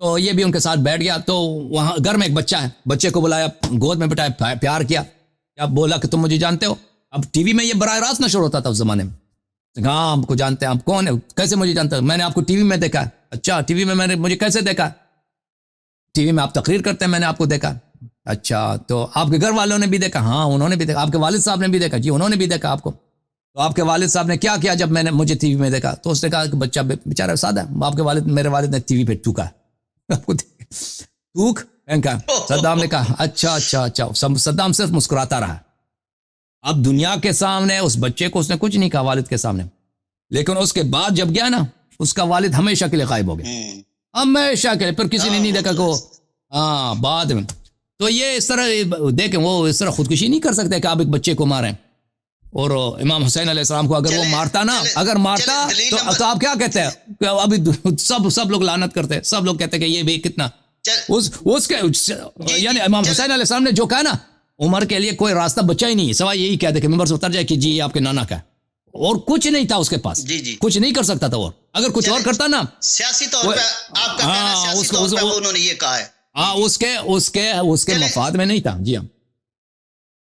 تو یہ بھی ان کے ساتھ بیٹھ گیا. تو وہاں گھر میں ایک بچہ ہے، بچے کو بلایا، گود میں بٹھایا، پیار کیا. اب بولا کہ تم مجھے جانتے ہو. اب ٹی وی میں یہ براہ راست نشر ہوتا تھا اس زمانے میں. ہاں آپ کو جانتے ہیں. آپ کون ہے؟ کیسے مجھے جانتے ہیں؟ میں نے آپ کو ٹی وی میں دیکھا. اچھا ٹی وی میں نے مجھے کیسے دیکھا؟ ٹی وی میں آپ تقریر کرتے ہیں، میں نے آپ کو دیکھا. اچھا تو آپ کے گھر والوں نے بھی دیکھا؟ ہاں انہوں نے بھی دیکھا. آپ کے والد صاحب نے بھی دیکھا؟ جی انہوں نے بھی دیکھا آپ کو. تو آپ کے والد صاحب نے کیا کیا جب میں نے مجھے ٹی وی میں دیکھا؟ تو اس نے کہا کہ بچہ بیچارہ سادہ ہے، آپ کے میرے والد نے ٹی وی پہ ٹوکا. ٹوک پھینکا. صدام نے کہا اچھا. صدام صرف مسکراتا رہا. اب دنیا کے سامنے اس بچے کو اس نے کچھ نہیں کہا، والد کے سامنے. لیکن اس کے بعد جب گیا نا، اس کا والد ہمیشہ کے لیے غائب ہو گیا، ہمیشہ کے لیے. پھر کسی نے نہیں دیکھا کہ بعد میں. تو یہ اس طرح دیکھیں وہ اس طرح خودکشی نہیں کر سکتے کہ آپ ایک بچے کو ماریں. اور امام حسین علیہ السلام کو اگر وہ مارتا نا اگر مارتا تو آپ کیا کہتے ہیں کہ ابھی سب لوگ لعنت کرتے ہیں, سب لوگ کہتے ہیں کہ یہ بھی کتنا اس کے یعنی امام حسین علیہ السلام نے جو کہا نا عمر کے لیے کوئی راستہ بچا ہی نہیں ہے سوائے یہی کہہ دے کہ ممبر سے اتر جائے کہ جی یہ آپ کے نانا کا ہے, اور کچھ نہیں تھا اس کے پاس, کچھ نہیں کر سکتا تھا. اور اگر کچھ اور کرتا نا سیاسی طور پہ آپ کا کہنا سیاسی طور پہ انہوں نے یہ کہا ہے ہاں اس کے مفاد میں نہیں تھا. جی ہاں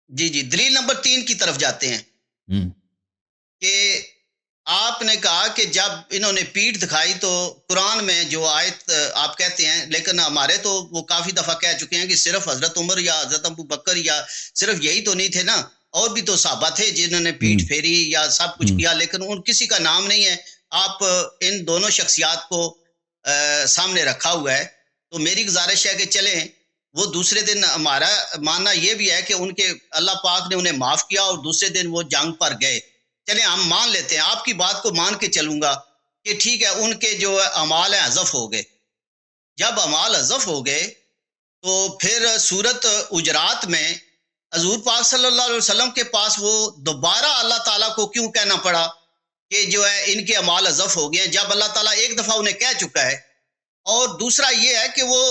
جی دلیل نمبر 3 کی طرف جاتے ہیں کہ آپ نے کہا کہ جب انہوں نے پیٹھ دکھائی تو قرآن میں جو آیت آپ کہتے ہیں, لیکن ہمارے تو وہ کافی دفعہ کہہ چکے ہیں کہ صرف حضرت عمر یا حضرت ابو بکر یا صرف یہی تو نہیں تھے نا, اور بھی تو صحابہ تھے جنہوں نے پیٹھ پھیری یا سب کچھ کیا, لیکن ان کسی کا نام نہیں ہے. آپ ان دونوں شخصیات کو سامنے رکھا ہوا ہے, تو میری گزارش ہے کہ چلیں وہ دوسرے دن, ہمارا ماننا یہ بھی ہے کہ ان کے اللہ پاک نے انہیں معاف کیا اور دوسرے دن وہ جنگ پر گئے. چلیں ہم مان لیتے ہیں, آپ کی بات کو مان کے چلوں گا کہ ٹھیک ہے ان کے جو اعمال ہیں حذف ہو گئے. جب اعمال حذف ہو گئے تو پھر سورت حجرات میں حضور پاک صلی اللہ علیہ وسلم کے پاس وہ دوبارہ اللہ تعالیٰ کو کیوں کہنا پڑا کہ جو ہے ان کے اعمال حذف ہو گئے ہیں, جب اللہ تعالیٰ ایک دفعہ انہیں کہہ چکا ہے. اور دوسرا یہ ہے کہ وہ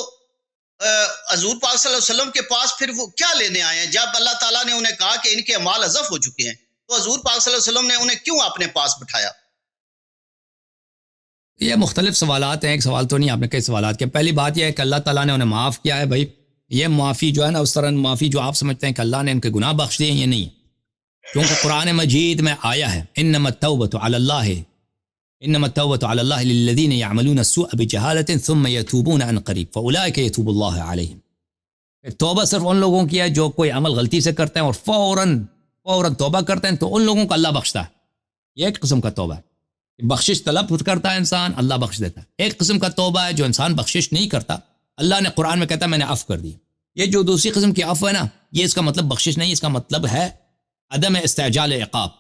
حضور پاک صلی اللہ علیہ وسلم کے پاس پھر وہ کیا لینے آئے ہیں, جب اللہ تعالیٰ نے انہیں کہا کہ ان کے اعمال حذف ہو چکے ہیں تو حضور پاک صلی اللہ علیہ وسلم نے انہیں کیوں اپنے پاس بٹھایا؟ یہ مختلف سوالات ہیں, ایک سوال تو نہیں, آپ نے کئی سوالات کیا. پہلی بات یہ ہے کہ اللہ تعالیٰ نے انہیں معاف کیا ہے. بھائی یہ معافی جو ہے نا اس طرح معافی جو آپ سمجھتے ہیں کہ اللہ نے ان کے گناہ بخش دیے, یہ نہیں ہے. کیونکہ قرآن مجید میں آیا ہے انما التوبۃ علی اللہ للذین یعملون السوء بجہالۃ ثم یتوبون عن قریب فاولئک یتوب اللہ علیہم. توبہ صرف ان لوگوں کی ہے جو کوئی عمل غلطی سے کرتے ہیں اور فوراً توبہ کرتے ہیں, تو ان لوگوں کو اللہ بخشتا ہے. یہ ایک قسم کا توبہ ہے, بخشش طلب کرتا ہے انسان, اللہ بخش دیتا ہے. ایک قسم کا توبہ ہے جو انسان بخشش نہیں کرتا, اللہ نے قرآن میں کہتا ہے میں نے عفو کر دی. یہ جو دوسری قسم کی عفو ہے نا, یہ اس کا مطلب بخشش نہیں, اس کا مطلب ہے عدم استعجال عقاب.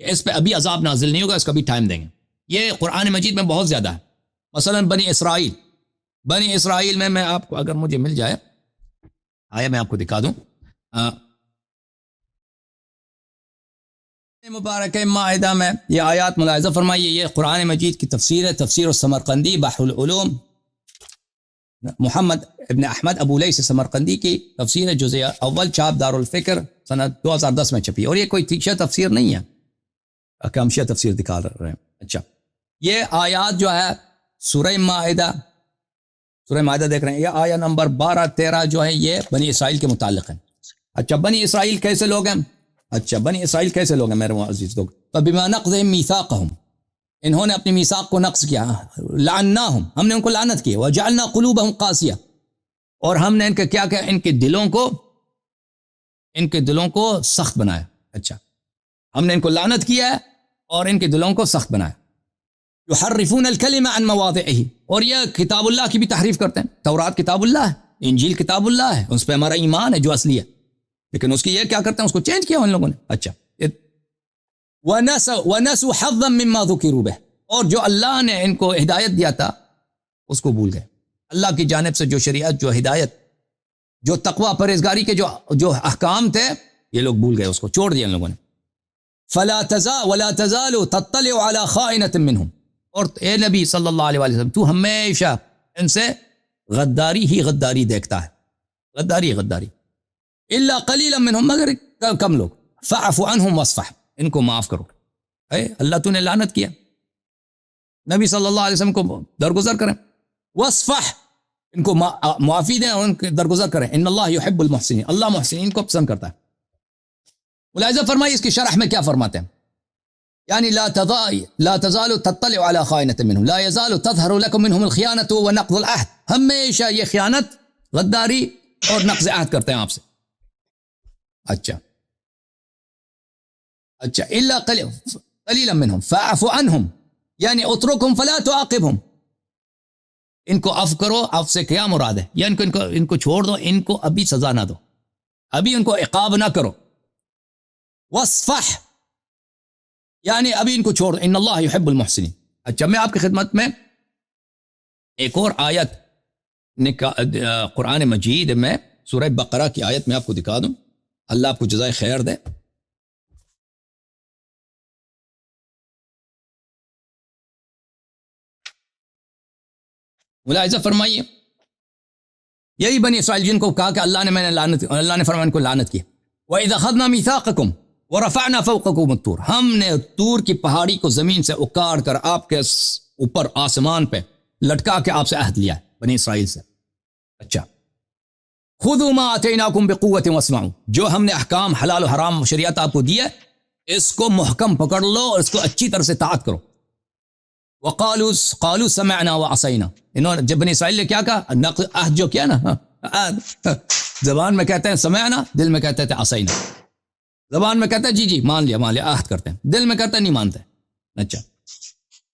اس پہ ابھی عذاب نازل نہیں ہوگا, اس کا بھی ٹائم دیں گے. یہ قرآن مجید میں بہت زیادہ ہے. مثلا بنی اسرائیل میں آپ کو اگر مجھے مل جائے آیا میں آپ کو دکھا دوں. مبارک مائدہ میں یہ آیات ملاحظہ فرمائیے, یہ قرآن مجید کی تفسیر ہے, تفسیر السمرقندی بحر العلوم, محمد ابن احمد ابو لیث سمرقندی کی تفسیر ہے, جزء اول, چھاپ دارالفکر, سنہ 2010 میں چھپی. اور یہ کوئی شیعہ تفسیر نہیں ہے کہ ہم شیعہ تفسیر دکھا رہے ہیں. اچھا یہ آیات جو ہے سورہ مائدہ دیکھ رہے ہیں, یہ آیہ نمبر 12-13 جو ہے یہ بنی اسرائیل کے متعلق ہے. اچھا بنی اسرائیل کیسے لوگ ہیں؟ میرے عزیز لوگ, فبما نقضهم میثاقهم, انہوں نے اپنی میثاق کو نقض کیا, لعناہم, ہم نے ان کو لعنت کی, وجعلنا قلوبهم قاسیہ, اور ہم نے ان کے کیا کیا, ان کے دلوں کو سخت بنایا. اچھا ہم نے ان کو لعنت کیا ہے اور ان کے دلوں کو سخت بنایا. یحرفون الکلم عن مواضعہ, اور یہ کتاب اللہ کی بھی تحریف کرتے ہیں. تورات کتاب اللہ ہے, انجیل کتاب اللہ ہے, اس پہ ہمارا ایمان ہے جو اصلی ہے, لیکن اس کی یہ کیا کرتے ہیں, اس کو چینج کیا ان لوگوں نے. اچھا وَنَسُوا حَظًّا مِّمَّا ذُكِرُوا بِهِ, اور جو اللہ نے ان کو ہدایت دیا تھا اس کو بھول گئے. اللہ کی جانب سے جو شریعت, جو ہدایت, جو تقوی پرہیزگاری کے جو احکام تھے, یہ لوگ بھول گئے, اس کو چھوڑ دیا ان لوگوں نے. وَلَا تَزَالُ تَطَّلِعُ عَلَى خَائِنَةٍ مِّنْهُمْ, اور اے نبی صلی اللہ علیہ وسلم تو ہمیشہ ان سے غداری دیکھتا ہے, غداری. الا قلیلا منہم, مگر کم لوگ. فاعف عنہم واصفح, ان کو معاف کرو. اللہ تو نے لعنت کیا, نبی صلی اللہ علیہ وسلم کو درگزر کریں. واصفح, ان کو معافی دیں اور ان کے درگزر کریں. ان اللہ یحب المحسنین, اللہ محسنین کو پسند کرتا ہے. ملاحظہ فرمائیے اس کی شرح میں کیا فرماتے ہیں, یعنی لا تزال تطلع على خائنة منهم, لا يزال تظهر لكم منهم الخيانة ونقض العهد, ہمیشہ یہ خیانت, غداری اور نقض عہد کرتے ہیں آپ سے. اچھا الا قلیلا منهم فاعف عنهم, یعنی اترکهم فلا تعاقبهم, ان کو عفو کرو. عفو سے کیا مراد ہے, یا ان کو چھوڑ دو, ان کو ابھی سزا نہ دو, ابھی ان کو عقاب نہ کرو. واصفح, یعنی ابھی ان کو چھوڑ دو. ان اللہ یحب المحسنین. اچھا میں آپ کی خدمت میں ایک اور آیت قرآن مجید میں سورہ بقرہ کی آیت میں آپ کو دکھا دوں, اللہ آپ کو جزائے خیر دے. ملاحظہ فرمائیے, یہی بنی اسرائیل جن کو کہا کہ اللہ نے فرمایا ان کو لعنت کی. وَإِذْ أَخَذْنَا مِيثَاقَكُمْ وَرَفَعْنَا فَوْقَكُمُ الطُّورَ, ہم نے طور کی پہاڑی کو زمین سے اکاڑ کر آپ کے اوپر آسمان پہ لٹکا کے آپ سے عہد لیا ہے, بنی اسرائیل سے. اچھا, خُذُوا مَا آتَيْنَاكُمْ بِقُوَّةٍ وَاسْمَعُوا, جو ہم نے احکام حلال و حرام شریعت آپ کو دی ہے اس کو محکم پکڑ لو اور اس کو اچھی طرح سے اطاعت کرو. قالوا سمعنا وعصینا, انہوں نے جب بنی اسرائیل نے کیا کہا, عہد جو کیا نا, زبان میں کہتے ہیں سمعنا, دل میں کہتے ہیں عصینا. زبان میں کہتے ہیں جی جی مان لیا عہد کرتے ہیں, دل میں کہتے ہیں نہیں مانتے. اچھا,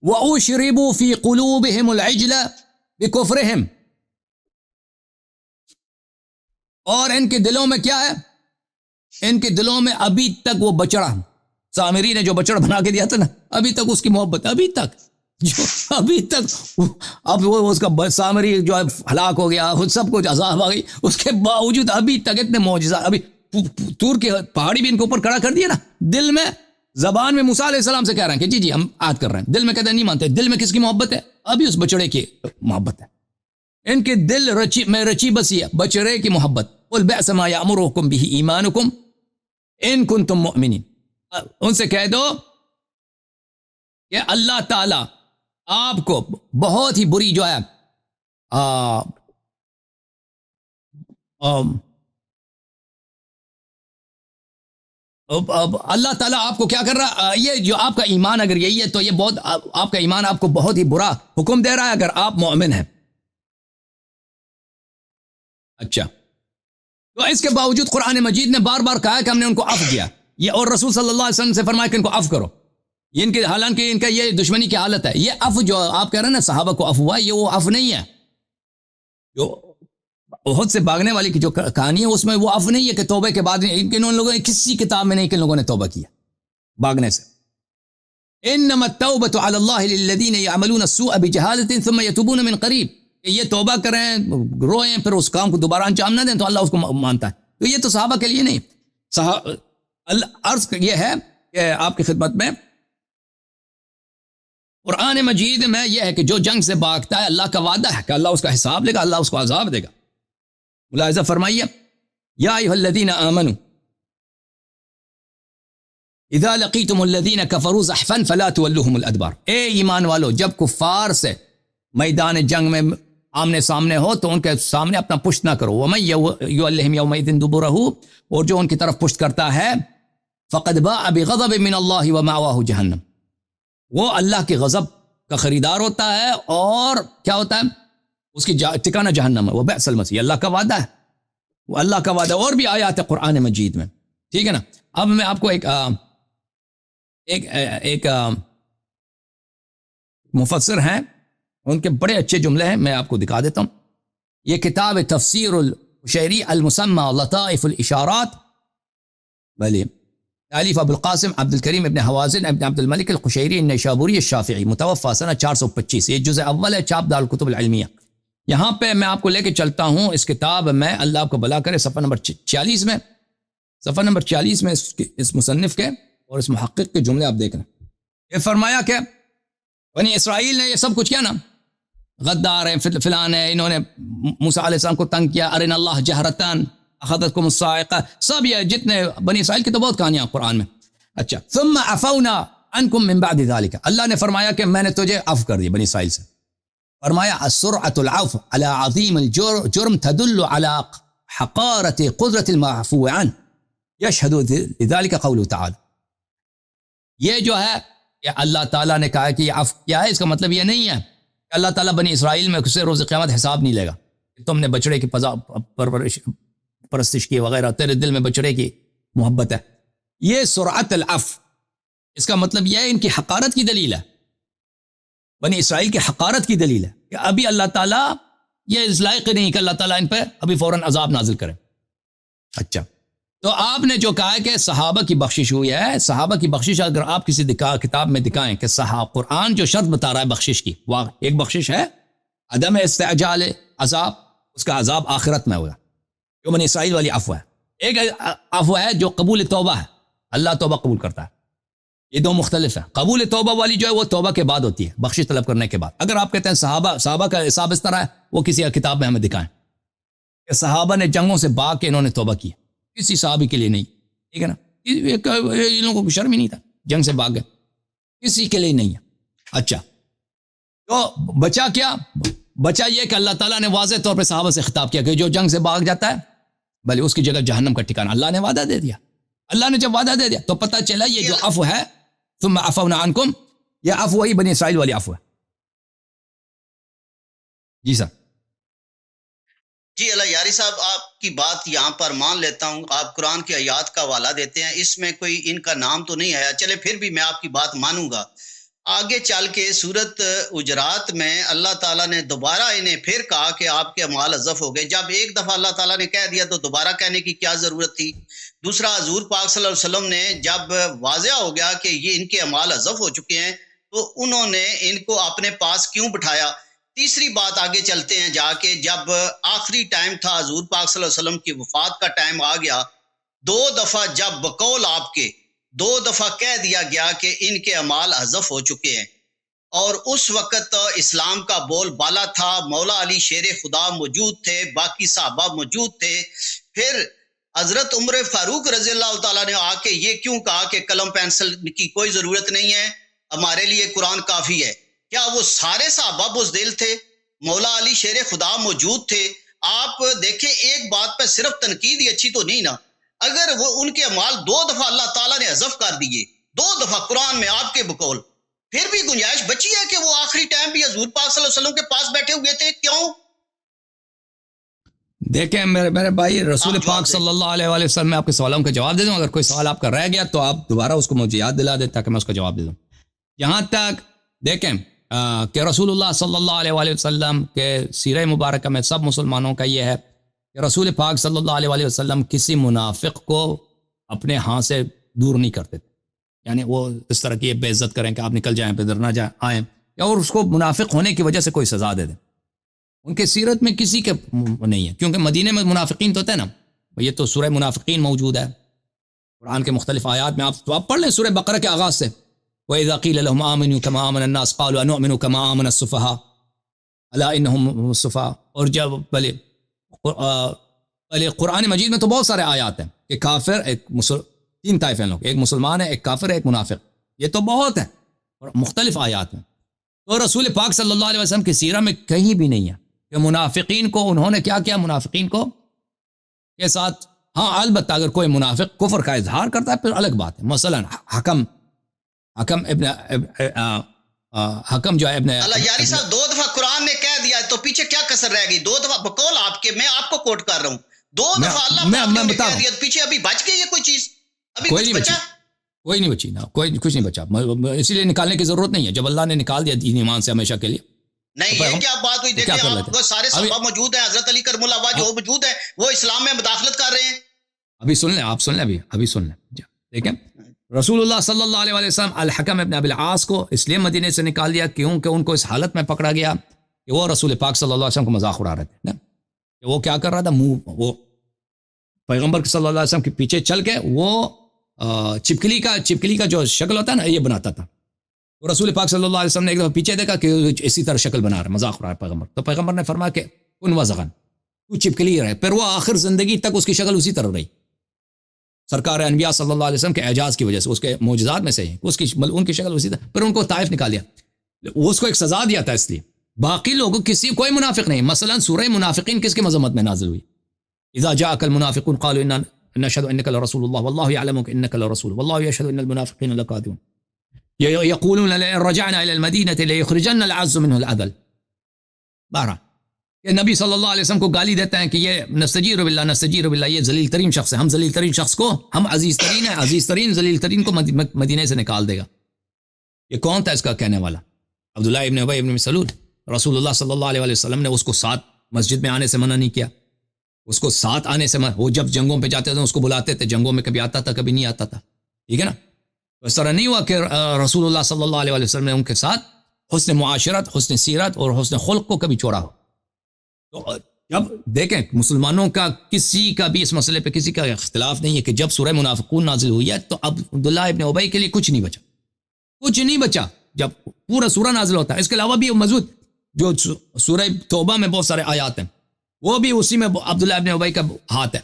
وَأُشْرِبُوا فِي قُلُوبِهِمُ الْعِجْلَ بِكُفْرِهِمْ, اور ان کے دلوں میں کیا ہے, ان کے دلوں میں ابھی تک وہ بچڑا, سامری نے جو بچڑا بنا کے دیا تھا نا, ابھی تک اس کی محبت, ابھی تک ابھی تک. اب وہ اس کا سامری جو ہلاک ہو گیا, خود سب کچھ عذاب آ گئی, اس کے باوجود ابھی تک اتنے معجزات, ابھی طور کی پہاڑی بھی ان کے اوپر کھڑا کر دیا نا, دل میں زبان میں موسیٰ علیہ السلام سے کہہ رہے ہیں کہ جی جی ہم عہد کر رہے ہیں, دل میں کہتے ہیں نہیں مانتے. دل میں کس کی محبت ہے, ابھی اس بچڑے کی محبت ہے. ان کے دل میں رچی بسی ہے بچڑے کی محبت. قُلْ بِئْسَ مَا يَأْمُرُكُمْ بِهِ إِيمَانُكُمْ إِن كُنتُم مُؤْمِنِينَ, ان سے کہہ دو کہ اللہ تعالی آپ کو بہت ہی بری جو ہے اللہ تعالیٰ آپ کو کیا کر رہا ہے, یہ جو آپ کا ایمان اگر یہی ہے تو یہ بہت, آپ کا ایمان آپ کو بہت ہی برا حکم دے رہا ہے اگر آپ مومن ہیں. اچھا, تو اس کے باوجود قرآن مجید نے بار بار کہا کہ ہم نے ان کو عفو کیا, یہ اور رسول صلی اللہ علیہ وسلم سے فرمایا کہ ان کو عفو کرو. ان کے حالانکہ ان کا یہ دشمنی کی حالت ہے. یہ عفو جو آپ کہہ رہے ہیں نا صحابہ کو عفو ہوا, یہ وہ عفو نہیں ہے جو احد سے بھاگنے والی کی جو کہانی ہے, اس میں وہ عفو نہیں ہے کہ توبہ کے بعد ان لوگوں نے کسی کتاب میں نہیں کہ ان لوگوں نے توبہ کیا بھاگنے سے. انما التوبۃ علی اللہ للذین یعملون السوء بجہالۃ ثم یتوبون من قریب, یہ توبہ کریں, روئیں, پھر اس کام کو دوبارہ انجام نہ دیں تو اللہ اس کو مانتا ہے. تو یہ تو صحابہ کے لیے نہیں. عرض یہ ہے کہ آپ کی خدمت میں قرآن مجید میں یہ ہے کہ جو جنگ سے بھاگتا ہے اللہ کا وعدہ ہے کہ اللہ اس کا حساب لے گا, اللہ اس کو عذاب دے گا. ملاحظہ فرمائیے, یا ایھا الذین آمنوا اذا لقیتم الذین کفروا زحفا فلا تولوہم الادبار, اے ایمان والو جب کفار سے میدان جنگ میں آمنے سامنے ہو تو ان کے سامنے اپنا پشت نہ کرو. ومن یولہم یومئذ دبرہ, اور جو ان کی طرف پشت کرتا ہے فقد باء بغضب من اللہ ومأواہ جہنم, وہ اللہ کے غضب کا خریدار ہوتا ہے اور کیا ہوتا ہے, اس کی ٹھکانہ جہنم ہے. وہ بئس المصیر, اللہ کا وعدہ ہے, وہ اللہ کا وعدہ. اور بھی آیات ہے قرآن مجید میں, ٹھیک ہے نا. اب میں آپ کو ایک مفسر ہیں, ان کے بڑے اچھے جملے ہیں, میں آپ کو دکھا دیتا ہوں. یہ کتاب تفسیر القشیری المسمى لطائف الاشارات, بھلے تالیف ابو القاسم عبد الکریم ابن حوازن ابن عبد الملک القشیری النیشابوری الشافعی, متوفی سنہ 425. یہ جزء اول ہے, چاپ دار الکتب العلمیہ. یہاں پہ میں آپ کو لے کے چلتا ہوں اس کتاب میں, اللہ آپ کو بھلا کرے, صفحہ نمبر 46 میں, صفحہ نمبر 40 میں اس مصنف کے اور اس محقق کے جملے آپ دیکھ رہے ہیں. یہ فرمایا کہ بنی اسرائیل نے یہ سب کچھ کیا نا, غدار ہیں, فلان ہے, انہوں نے موسیٰ علیہ السلام کو تنگ کیا, ارنا اللہ جہرتان اخذتکم الصاعقہ, سب یہ جتنے بنی اسرائیل کی تو بہت کہانیاں قرآن میں. اچھا, ثم عفونا عنکم من بعد ذلك, اللہ نے فرمایا کہ میں نے تجھے عفو کر دیا بنی اسرائیل سے. فرمایا السرعة العفو على عظیم الجرم تدل على حقارة قدرة المعفو عنه يشهد لذلك قوله تعالی. یہ جو ہے کہ اللہ تعالیٰ نے کہا کہ یہ عفو کیا ہے, اس کا مطلب یہ نہیں ہے کہ اللہ تعالیٰ بنی اسرائیل میں اسے روز قیامت حساب نہیں لے گا. تم نے بچڑے کی پرستش کی وغیرہ, تیرے دل میں بچڑے کی محبت ہے. یہ سرعت العفو, اس کا مطلب یہ ہے ان کی حقارت کی دلیل ہے, بنی اسرائیل کی حقارت کی دلیل ہے کہ ابھی اللہ تعالیٰ یہ اس لائق نہیں کہ اللہ تعالیٰ ان پہ ابھی فوراً عذاب نازل کرے. اچھا, تو آپ نے جو کہا کہ صحابہ کی بخشش ہوئی ہے, صحابہ کی بخشش اگر آپ کسی کتاب میں دکھائیں کہ قرآن جو شرط بتا رہا ہے بخشش کی, ایک بخشش ہے عدم استعجال عذاب, اس کا عذاب آخرت میں ہوگا, جو بنی اسرائیل والی عفو ہے. ایک عفو ہے جو قبول توبہ ہے, اللہ توبہ قبول کرتا ہے. یہ دو مختلف ہیں. قبول توبہ والی جو ہے وہ توبہ کے بعد ہوتی ہے, بخشش طلب کرنے کے بعد. اگر آپ کہتے ہیں صحابہ کا حساب اس طرح ہے, وہ کسی کتاب میں ہمیں دکھائیں کہ صحابہ نے جنگوں سے بھاگ کے انہوں نے توبہ کی. کسی صحابی کے لیے نہیں, ٹھیک ہے نا. ان لوگوں کو شرم ہی نہیں تھا, جنگ سے بھاگ گئے, کسی کے لیے نہیں ہے. اچھا, تو بچا کیا؟ بچا یہ کہ اللہ تعالیٰ نے واضح طور پہ صحابہ سے خطاب کیا کہ جو جنگ سے بھاگ جاتا ہے بھلے اس کی جگہ جہنم کا ٹھکانہ. اللہ نے وعدہ دے دیا. اللہ نے جب وعدہ دے دیا تو پتہ چلا یہ جو عفو ہے, ثم عفونا عنکم, یہ عفو وہی بنی اسرائیل والی عفو ہے. جی سر. جی اللہ یاری صاحب, آپ کی بات یہاں پر مان لیتا ہوں. آپ قرآن کی آیات کا حوالہ دیتے ہیں, اس میں کوئی ان کا نام تو نہیں آیا. چلے پھر بھی میں آپ کی بات مانوں گا. آگے چل کے سورت حجرات میں اللہ تعالیٰ نے دوبارہ انہیں پھر کہا کہ آپ کے اعمال حذف ہو گئے. جب ایک دفعہ اللہ تعالیٰ نے کہہ دیا تو دوبارہ کہنے کی کیا ضرورت تھی؟ دوسرا, حضور پاک صلی اللہ علیہ وسلم نے جب واضح ہو گیا کہ یہ ان کے اعمال حذف ہو چکے ہیں تو انہوں نے ان کو اپنے پاس کیوں بٹھایا؟ تیسری بات, آگے چلتے ہیں جا کے, جب آخری ٹائم تھا, حضور پاک صلی اللہ علیہ وسلم کی وفات کا ٹائم آ گیا, 2 دفعہ جب بقول آپ کے 2 دفعہ کہہ دیا گیا کہ ان کے اعمال حذف ہو چکے ہیں, اور اس وقت اسلام کا بول بالا تھا, مولا علی شیر خدا موجود تھے, باقی صحابہ موجود تھے. پھر حضرت عمر فاروق رضی اللہ تعالیٰ نے آ کے یہ کیوں کہا کہ قلم پینسل کی کوئی ضرورت نہیں ہے, ہمارے لیے قرآن کافی ہے؟ کیا وہ سارے صحابہ بزدل تھے؟ مولا علی شیر خدا موجود تھے. آپ دیکھیں, ایک بات پہ صرف تنقید ہی اچھی تو نہیں نا. اگر وہ ان کے اعمال 2 دفعہ اللہ تعالیٰ نے حذف کر دیے, 2 دفعہ قرآن میں آپ کے بقول, پھر بھی گنجائش بچی ہے کہ وہ آخری ٹائم بھی حضور پاک صلی اللہ علیہ وسلم کے پاس بیٹھے ہوئے تھے. کیوں؟ دیکھیں میرے بھائی, رسول پاک صلی اللہ علیہ وآلہ وسلم میں آپ کے سوالوں کا جواب دے دوں. اگر کوئی سوال آپ کا رہ گیا تو آپ دوبارہ اس کو مجھے یاد دلا دیں تاکہ میں اس کا جواب دے دوں. یہاں تک دیکھیں کہ رسول اللہ صلی اللہ علیہ وآلہ وسلم کے سیرہ مبارکہ میں سب مسلمانوں کا یہ ہے کہ رسول پاک صلی اللہ علیہ وآلہ وسلم کسی منافق کو اپنے ہاں سے دور نہیں کرتے تھے. یعنی وہ اس طرح کی بے عزت کریں کہ آپ نکل جائیں, پھر نہ جائیں آئیں, یا اور اس کو منافق ہونے کی وجہ سے کوئی سزا دے دیں. ان کے سیرت میں کسی کے نہیں ہے, کیونکہ مدینے میں منافقین تو تھے نا. یہ تو سورہ منافقین موجود ہے قرآن کے مختلف آیات میں. آپ پڑھ لیں سورہ بقرہ کے آغاز سے, وَإِذَا قِيلَ لَهُمْ آمِنُوا كَمَا آمَنَ النَّاسُ قَالُوا أَنُؤْمِنُ كَمَا آمَنَ السُّفَهَاءُ أَلَا إِنَّهُمْ السُّفَهَاءُ. اور جب بھلے قرآن مجید میں تو بہت سارے آیات ہیں کہ کافر, 3 طائفے ہیں لوگ, ایک مسلمان ہے, ایک کافر ہے, ایک منافق. یہ تو بہت ہے اور مختلف آیات ہیں. تو رسول پاک صلی اللہ علیہ وسلم کی سیرہ میں کہیں بھی نہیں ہے کہ منافقین کو انہوں نے کیا کیا. منافقین کو کے ساتھ, ہاں البتہ اگر کوئی منافق کفر کا اظہار کرتا ہے پھر الگ بات ہے. مثلا حکم جو ہے ابن اللہ یاری صاحب, 2 دفعہ قرآن نے کہہ دیا تو پیچھے کیا کسر رہ گئی؟ 2 دفعہ بقول آپ کے, میں آپ کو کوٹ کر رہا ہوں, 2 دفعہ اللہ پاک نے کہہ دیا, پیچھے ابھی بچ گئی ہے کوئی چیز؟ ابھی کوئی کچھ نہیں بچا؟ کوئی نہیں بچی نا, کوئی کچھ نہیں بچا. اسی لیے نکالنے کی ضرورت نہیں ہے. جب اللہ نے نکال دیا دین ایمان سے ہمیشہ کے لیے. نہیں, یہ کیا بات ہوئی؟ دیکھیں آپ سارے صحابہ موجود ہیں, حضرت علی کرم اللہ وجہ جو موجود ہیں, وہ اسلام میں مداخلت کر رہے ہیں. ابھی سن لیں, آپ سن لیں, ابھی سن لیں. دیکھیں رسول اللہ صلی اللہ علیہ وسلم الحکم ابن ابی العاص کو اس لیے مدینے سے نکال دیا کیونکہ ان کو اس حالت میں پکڑا گیا کہ وہ رسول پاک صلی اللہ علیہ وسلم کو مذاق اڑا رہے تھے. کہ وہ کیا کر رہا تھا, وہ پیغمبر صلی اللہ علیہ وسلم کے پیچھے چل کے وہ چپکلی کا جو شکل ہوتا ہے نا, یہ بناتا تھا. تو رسول پاک صلی اللہ علیہ وسلم نے ایک دفعہ پیچھے دیکھا کہ اسی طرح شکل بنا رہا ہے, مذاق اڑا رہا ہے پیغمبر. تو پیغمبر نے فرمایا کہ کن وزغن, تو چپکلی رہے. پھر وہ آخر زندگی تک اس کی شکل اسی طرح رہی. سرکار انبیاء صلی اللہ علیہ وسلم کے اعجاز کی وجہ سے, اس کے معجزات میں سے ان کی شکل اسی طرح. پھر ان کو طائف نکال دیا, اس کو ایک سزا دیا تھا. اس لیے باقی لوگوں کوئی منافق نہیں. مثلا سورہ منافقین کس کی مذمت میں نازل ہوئی؟ اذا جاءك المنافقون قالوا ان نشهد انك لرسول الله والله يعلم انك لرسول والله يشهد ان المنافقين لكاذبون يقولون لئن رجعنا الى المدينه ليخرجن العز منه الاذل. بہرحال کہ نبی صلی اللہ علیہ وسلم کو گالی دیتا ہے کہ یہ نستجیر باللہ, یہ ذلیل ترین شخص ہے, ہم ذلیل ترین شخص کو, ہم عزیز ترین ہیں, عزیز ترین ذلیل ترین کو مدینے سے نکال دے گا. یہ کون تھا اس کا کہنے والا؟ عبداللہ ابن ابی ابن سلول. رسول اللہ صلی اللہ علیہ وسلم نے اس کو ساتھ مسجد میں آنے سے منع نہیں کیا, اس کو ساتھ آنے سے وہ جب جنگوں پہ جاتے تھے اس کو بلاتے تھے, جنگوں میں کبھی آتا تھا کبھی نہیں آتا تھا. ٹھیک ہے نا. تو اس طرح نہیں ہوا کہ رسول اللہ صلی اللہ علیہ وسلم نے ان کے ساتھ حسن معاشرت, حسن سیرت اور حسن خلق کو کبھی چھوڑا ہو. تو اب دیکھیں مسلمانوں کا کسی کا بھی اس مسئلے پہ کسی کا اختلاف نہیں ہے کہ جب سورہ منافقون نازل ہوئی ہے تو اب عبداللہ ابن ابی کے لیے کچھ نہیں بچا، کچھ نہیں بچا جب پورا سورہ نازل ہوتا ہے. اس کے علاوہ بھی موجود جو سورہ توبہ میں بہت سارے آیات ہیں وہ بھی اسی میں عبداللہ ابن ابی کا ہاتھ ہے،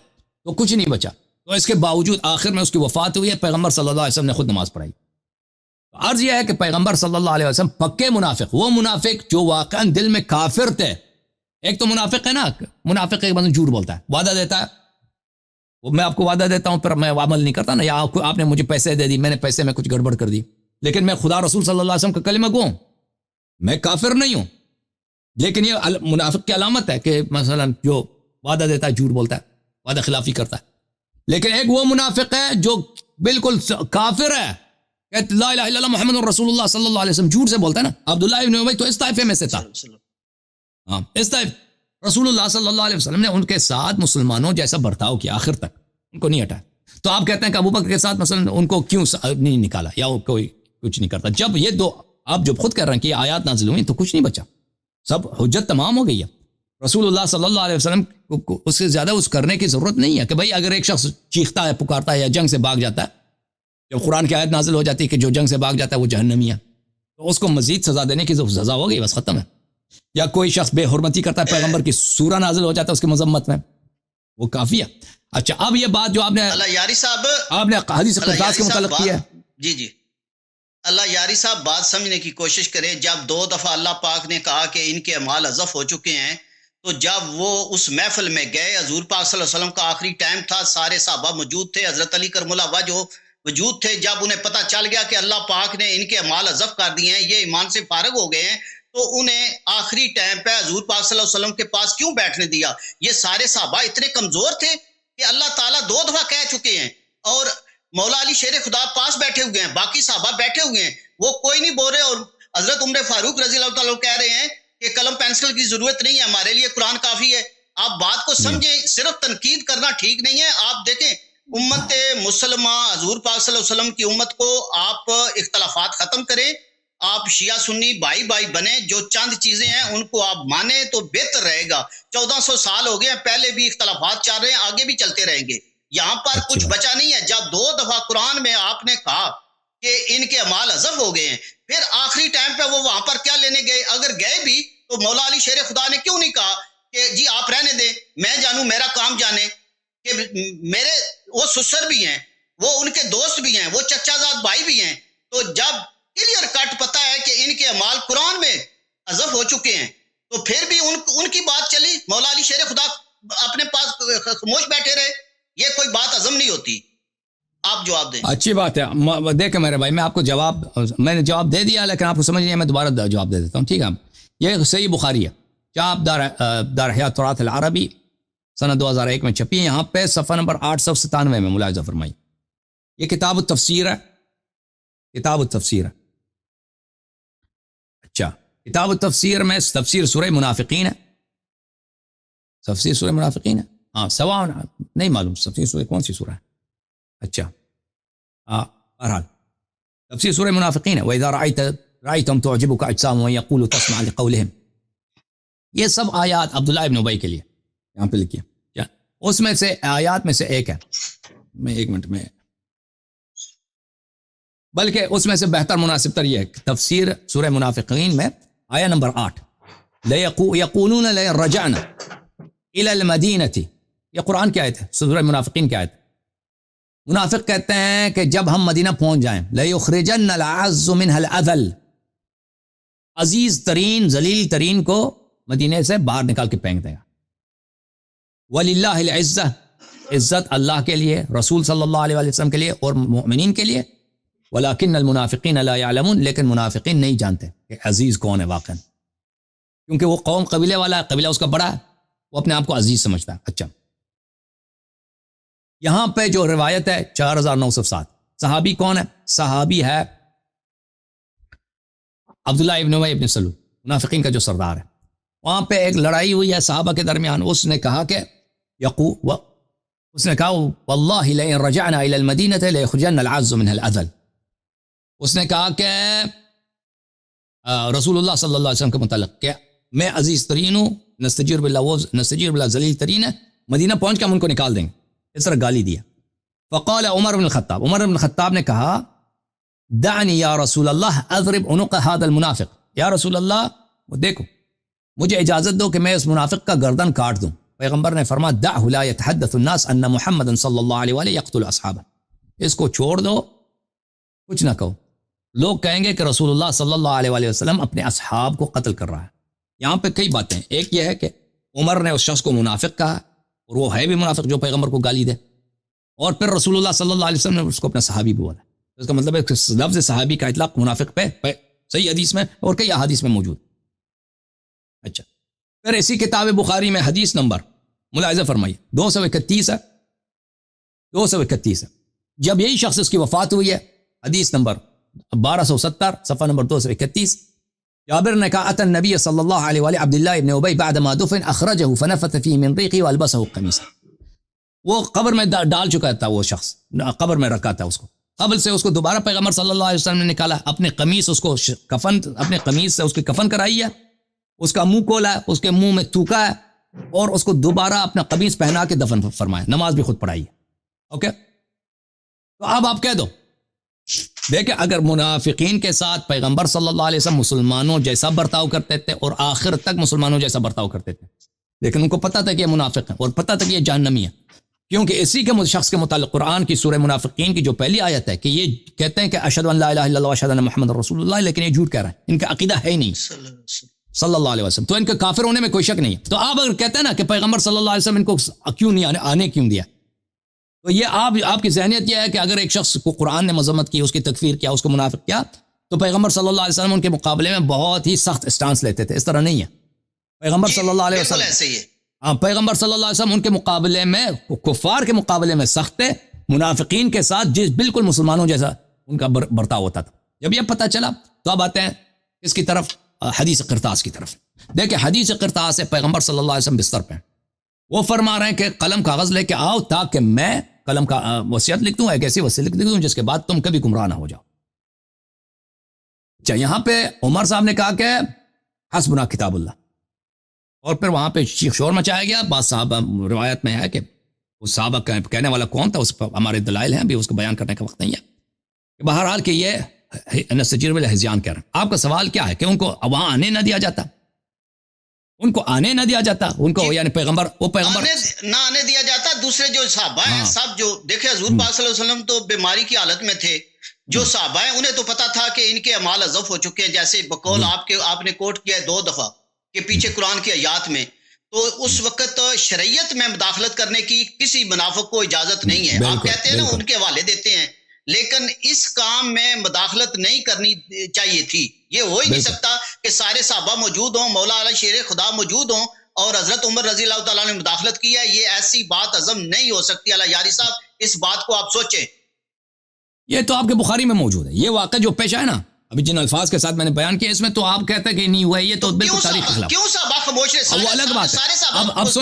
تو کچھ نہیں بچا. تو اس کے باوجود آخر میں اس کی وفات ہوئی ہے، پیغمبر صلی اللہ علیہ وسلم نے خود نماز پڑھائی. عرض یہ ہے کہ پیغمبر صلی اللہ علیہ وسلم پکے منافق، وہ منافق جو واقعا دل میں کافر تھے. ایک تو منافق ہے نا، منافق ایک بندہ جھوٹ بولتا ہے، وعدہ دیتا ہے، وہ میں آپ کو وعدہ دیتا ہوں پھر میں عمل نہیں کرتا نا، یا آپ نے مجھے پیسے دے دی، میں نے پیسے میں کچھ گڑبڑ کر دی، لیکن میں خدا رسول صلی اللہ علیہ وسلم کا کلمہ گو ہوں، میں کافر نہیں ہوں. لیکن یہ منافق کی علامت ہے کہ مثلا جو وعدہ دیتا ہے جھوٹ بولتا ہے، وعدہ خلافی کرتا ہے. لیکن ایک وہ منافق ہے جو بالکل کافر ہے، کہ لا الہ الا اللہ محمد رسول اللہ صلی اللہ علیہ وسلم، جھوٹ سے بولتا ہے نا. عبداللہ ابن ابی تو اس طائفے میں سے تھا. ہاں اس طائف رسول اللہ صلی اللہ علیہ وسلم نے ان کے ساتھ مسلمانوں جیسا برتاؤ کیا آخر تک، ان کو نہیں ہٹایا. تو آپ کہتے ہیں کہ ابو بکر کے ساتھ مثلا ان کو کیوں نہیں نکالا یا کوئی کچھ نہیں کرتا؟ جب یہ دو آپ جب خود کہہ رہے ہیں کہ یہ آیات نازل ہوئی تو کچھ نہیں بچا، سب حجت تمام ہو گئی ہے. رسول اللہ صلی اللہ علیہ وسلم کو اس سے زیادہ اس کرنے کی ضرورت نہیں ہے کہ بھائی اگر ایک شخص چیختا ہے، پکارتا ہے یا جنگ سے بھاگ جاتا ہے، جب قرآن کی آیت نازل ہو جاتی ہے کہ جو جنگ سے بھاگ جاتا ہے وہ جہنمی ہے، تو اس کو مزید سزا دینے کی سزا ہو گئی، بس ختم ہے. یا کوئی شخص بے حرمتی کرتا ہے، پیغمبر کی سورہ نازل ہو جاتا ہے اس کی مذمت میں، وہ کافی ہے. اچھا اب یہ بات جو آپ نے اللہ یاری صاحب آپ نے حدیث قرطاس کے متعلق کی ہے، جی اللہ یاری صاحب بات سمجھنے کی کوشش کریں. جب 2 دفعہ اللہ پاک نے کہا کہ ان کے اعمال حذف ہو چکے ہیں، تو جب وہ اس محفل میں گئے، حضور پاک صلی اللہ علیہ وسلم کا آخری ٹائم تھا، سارے صحابہ موجود تھے، حضرت علی کرم اللہ وجہ موجود تھے. جب انہیں پتہ چل گیا کہ اللہ پاک نے ان کے اعمال حذف کر دیے ہیں، یہ ایمان سے فارغ ہو گئے ہیں، تو انہیں آخری ٹائم پہ حضور پاک صلی اللہ علیہ وسلم کے پاس کیوں بیٹھنے دیا؟ یہ سارے صحابہ اتنے کمزور تھے کہ اللہ تعالیٰ 2 دفعہ کہہ چکے ہیں، اور مولا علی شیر خدا پاس بیٹھے ہوئے ہیں، باقی صحابہ بیٹھے ہوئے ہیں، وہ کوئی نہیں بول رہے. اور حضرت عمر فاروق رضی اللہ تعالیٰ کہہ رہے ہیں کہ قلم پینسل کی ضرورت نہیں ہے، ہمارے لیے قرآن کافی ہے. آپ بات کو سمجھیں، صرف تنقید کرنا ٹھیک نہیں ہے. آپ دیکھیں امت مسلمہ حضور پاک صلی اللہ علیہ وسلم کی امت کو آپ اختلافات ختم کریں، آپ شیعہ سنی بھائی بھائی بنیں، جو چند چیزیں ہیں ان کو آپ مانیں تو بہتر رہے گا. 1400 سال ہو گئے ہیں، پہلے بھی اختلافات چل رہے ہیں، آگے بھی چلتے رہیں گے. یہاں پر کچھ بچا نہیں ہے. جب 2 دفعہ قرآن میں آپ نے کہا کہ ان کے اعمال حذف ہو گئے ہیں، پھر آخری ٹائم پہ وہ وہاں پر کیا لینے گئے؟ اگر گئے بھی تو مولا علی شیر خدا نے کیوں نہیں کہا کہ جی آپ رہنے دیں، میں جانوں، میرا کام جانے، کہ میرے وہ سسر بھی ہیں، وہ ان کے دوست بھی ہیں، وہ چچا زاد بھائی بھی ہیں. تو جب کلیئر کٹ پتا ہے کہ ان کے اعمال قرآن میں حذف ہو چکے ہیں، تو پھر بھی ان کی بات چلی، مولا علی شیر خدا اپنے پاس خاموش بیٹھے رہے. یہ کوئی بات ہضم نہیں ہوتی. آپ جواب دیں. اچھی بات ہے. دیکھیں میرے بھائی، میں آپ کو میں نے جواب دے دیا، لیکن آپ کو سمجھ نہیں ہے، میں دوبارہ جواب دے دیتا ہوں، ٹھیک ہے؟ یہ صحیح بخاری ہے، چاپ دار احیاء تراث العربی سنہ 2001 میں چھپی ہے. یہاں پہ صفحہ نمبر 897 میں ملاحظہ فرمائی. یہ کتاب التفسیر ہے، کتاب التفسیر ہے. اچھا، کتاب التفسیر میں تفسیر سورہ منافقین ہے، تفسیر سورہ منافقین ہے. ہاں سوا نہیں معلوم تفسیر سورہ کون سی سورہ ہے. اچھا بہرحال تفسیر سورہ منافقین ہے. وَإِذَا رَأَيْتَهُمْ تُعْجِبُكَ أَجْسَامُهُمْ وَيَقُولُوا تَسْمَعُ لِقَوْلِهِمْ. یہ سب آیات عبداللہ ابن ابی کے لیے یہاں پہ لکھی ہے. اس میں سے آیات میں سے ایک ہے، میں 1 منٹ میں، بلکہ اس میں سے بہتر مناسب تر یہ ہے، تفسیر سورہ منافقین میں آیہ نمبر 8، يَقُولُونَ لَئِن رَجَعْنَا إِلَى الْمَدِينَةِ. یہ قرآن کی آیت ہے، سورہ منافقین کی آیت. منافق کہتے ہیں کہ جب ہم مدینہ پہنچ جائیں، لَيُخْرِجَنَّ الْعَزُّ مِنْهَا الْأَذَلَّ، عزیز ترین ذلیل ترین کو مدینے سے باہر نکال کے پھینک دے گا. وَلِلَّهِ الْعِزَّةُ، عزت اللہ کے لیے، رسول صلی اللہ علیہ وسلم کے لیے اور مؤمنین کے لیے. وَلَكِنَّ الْمُنَافِقِينَ لَا يَعْلَمُونَ، لیکن منافقین نہیں جانتے کہ عزیز کون ہے واقعا، کیونکہ وہ قوم قبیلے والا ہے، قبیلہ اس کا بڑا ہے، وہ اپنے آپ کو عزیز سمجھتا ہے. اچھا، یہاں پہ جو روایت ہے 4907، صحابی کون ہے؟ صحابی ہے عبداللہ ابن ابی ابن سلول، منافقین کا جو سردار ہے. وہاں پہ ایک لڑائی ہوئی ہے صحابہ کے درمیان. اس نے کہا کہ واللہ لئن رجعنا الى المدینة لیخرجن العز منها الاذل. اس نے کہا کہ رسول اللہ صلی اللہ علیہ وسلم کے متعلق کہ میں عزیز ترین ہوں، نستجیر باللہ، وہ نستجیر باللہ ذلیل ترین ہے، مدینہ پہنچ کے ہم ان کو نکال دیں گے، اس طرح گالی دیا. فقال عمر بن الخطاب، عمر بن الخطاب نے کہا دعنی یا رسول اللہ اضرب عنق هذا المنافق، یا رسول اللہ دیکھو مجھے اجازت دو کہ میں اس منافق کا گردن کاٹ دوں. پیغمبر نے فرمایا دعہ لا يتحدث الناس ان محمد صلی اللہ علیہ وآلہ یقتل اصحابہ، اس کو چھوڑ دو، کچھ نہ کہو، لوگ کہیں گے کہ رسول اللہ صلی اللہ علیہ وآلہ وسلم اپنے اصحاب کو قتل کر رہا ہے. یہاں پہ کئی باتیں ہیں، ایک یہ ہے کہ عمر نے اس شخص کو منافق کہا اور وہ ہے بھی منافق جو پیغمبر کو گالی دے، اور پھر رسول اللہ صلی اللہ علیہ وسلم نے اس کو اپنا صحابی بھی بولا. اس کا مطلب ہے کہ لفظ صحابی کا اطلاق منافق پہ صحیح حدیث میں اور کئی احادیث میں موجود. اچھا، پھر اسی کتاب بخاری میں حدیث نمبر ملاحظہ فرمائیے 231 ہے، 231 ہے. جب یہی شخص اس کی وفات ہوئی ہے، حدیث نمبر 1270 صفحہ نمبر 231، جابر نے کہا اتى النبي صلی اللہ علیہ وآلہ عبد اللہ ابن ابی بعدما دفن اخرجه فنفث فيه من ريقه والبسه قميصا. وہ قبر میں ڈال چکا تھا، وہ شخص قبر میں رکھا تھا، اس کو قبر سے اس کو دوبارہ پیغمبر صلی اللہ علیہ وسلم نے نکالا، اپنے قمیص اس کو کفن، اپنے قمیص سے اس کی کفن کرائی ہے، اس کا منہ کھولا ہے، اس کے منہ میں تھوکا ہے اور اس کو دوبارہ اپنا قمیص پہنا کے دفن فرمایا، نماز بھی خود پڑھائی ہے. اوکے، تو اب آپ کہہ دو، دیکھیں اگر منافقین کے ساتھ پیغمبر صلی اللہ علیہ وسلم مسلمانوں جیسا برتاؤ کرتے تھے اور آخر تک مسلمانوں جیسا برتاؤ کرتے تھے، لیکن ان کو پتہ تھا کہ یہ منافق ہیں اور پتہ تھا کہ یہ جہنمی ہے، کیونکہ اسی کے شخص کے متعلق قرآن کی سورہ منافقین کی جو پہلی آیت ہے کہ یہ کہتے ہیں کہ اشہد ان لا الہ الا اللہ واشہد ان محمد رسول اللہ، لیکن یہ جھوٹ کہہ رہے ہیں، ان کا عقیدہ ہے ہی نہیں صلی اللہ علیہ وسلم، تو ان کے کافر ہونے میں کوئی شک نہیں ہے. تو آپ اگر کہتے ہیں نا کہ پیغمبر صلی اللہ علیہ وسلم ان کو کیوں نہیں آنے کیوں دیا، تو یہ آپ کی ذہنیت یہ ہے کہ اگر ایک شخص کو قرآن نے مذمت کی، اس کی تکفیر کیا، اس کو منافق کیا، تو پیغمبر صلی اللہ علیہ وسلم ان کے مقابلے میں بہت ہی سخت اسٹانس لیتے تھے. اس طرح نہیں ہے. پیغمبر صلی اللہ علیہ وسلم، پیغمبر صلی اللہ علیہ وسلم ان کے مقابلے میں، کفار کے مقابلے میں سخت تھے، منافقین کے ساتھ بالکل مسلمانوں جیسا ان کا برتاؤ ہوتا تھا. جب یہ پتہ چلا تو اب آتے ہیں اس کی طرف، حدیث قرطاس کی طرف. دیکھیں حدیث قرطاس ہے، پیغمبر صلی اللہ علیہ وسلم بستر پہ، وہ فرما رہے ہیں کہ قلم کاغذ لے کے آؤ تاکہ میں قلم کا وصیت لکھ دوں، ایک ایسی وصیت لکھ دوں جس کے بعد تم کبھی گمراہ نہ ہو جاؤ. اچھا، یہاں پہ عمر صاحب نے کہا کہ حسبنا کتاب اللہ، اور پھر وہاں پہ چیخ شور مچایا گیا. بعض صحابہ روایت میں ہے کہ اس صحابہ کہنے والا کون تھا، اس پر ہمارے دلائل ہیں، ابھی اس کو بیان کرنے کا وقت نہیں ہے. بہرحال کہ یہ نستجیر بالہذیان کہہ رہے ہیں. آپ کا سوال کیا ہے کہ ان کو وہاں آنے نہ دیا جاتا، ان کو آنے نہ دیا جاتا، ان کو یعنی پیغمبر نہ آنے دیا جاتا. دوسرے جو صحابہ ہیں سب، جو دیکھیں حضور پاک صلی اللہ علیہ وسلم تو بیماری کی حالت میں تھے، جو صحابہ ہیں انہیں تو پتا تھا کہ ان کے اعمال اضف ہو چکے ہیں، جیسے بقول آپ نے کوٹ کیا ہے 2 دفعہ کہ پیچھے قرآن کی آیات میں، تو اس وقت شریعت میں مداخلت کرنے کی کسی منافق کو اجازت نہیں ہے. آپ کہتے ہیں نا ان کے حوالے دیتے ہیں، لیکن اس کام میں مداخلت نہیں کرنی چاہیے تھی. یہ ہو ہی نہیں سکتا کہ سارے صحابہ موجود ہوں، مولا علی شیر خدا موجود ہوں اور حضرت عمر رضی اللہ تعالیٰ نے مداخلت کی ہے. یہ ایسی بات عزم نہیں ہو سکتی. اللہ یاری صاحب اس بات کو آپ سوچیں. یہ تو آپ کے بخاری میں موجود ہے، یہ واقعہ جو پیش آیا نا ابھی جن الفاظ کے ساتھ میں نے بیان کیا، اس میں تو آپ کہتے ہیں کہ نہیں ہوا ہے، یہ تو بالکل تاریخ کے خلاف. کیوں صحابہ خاموش رہے؟ وہ الگ بات ہے. اب سن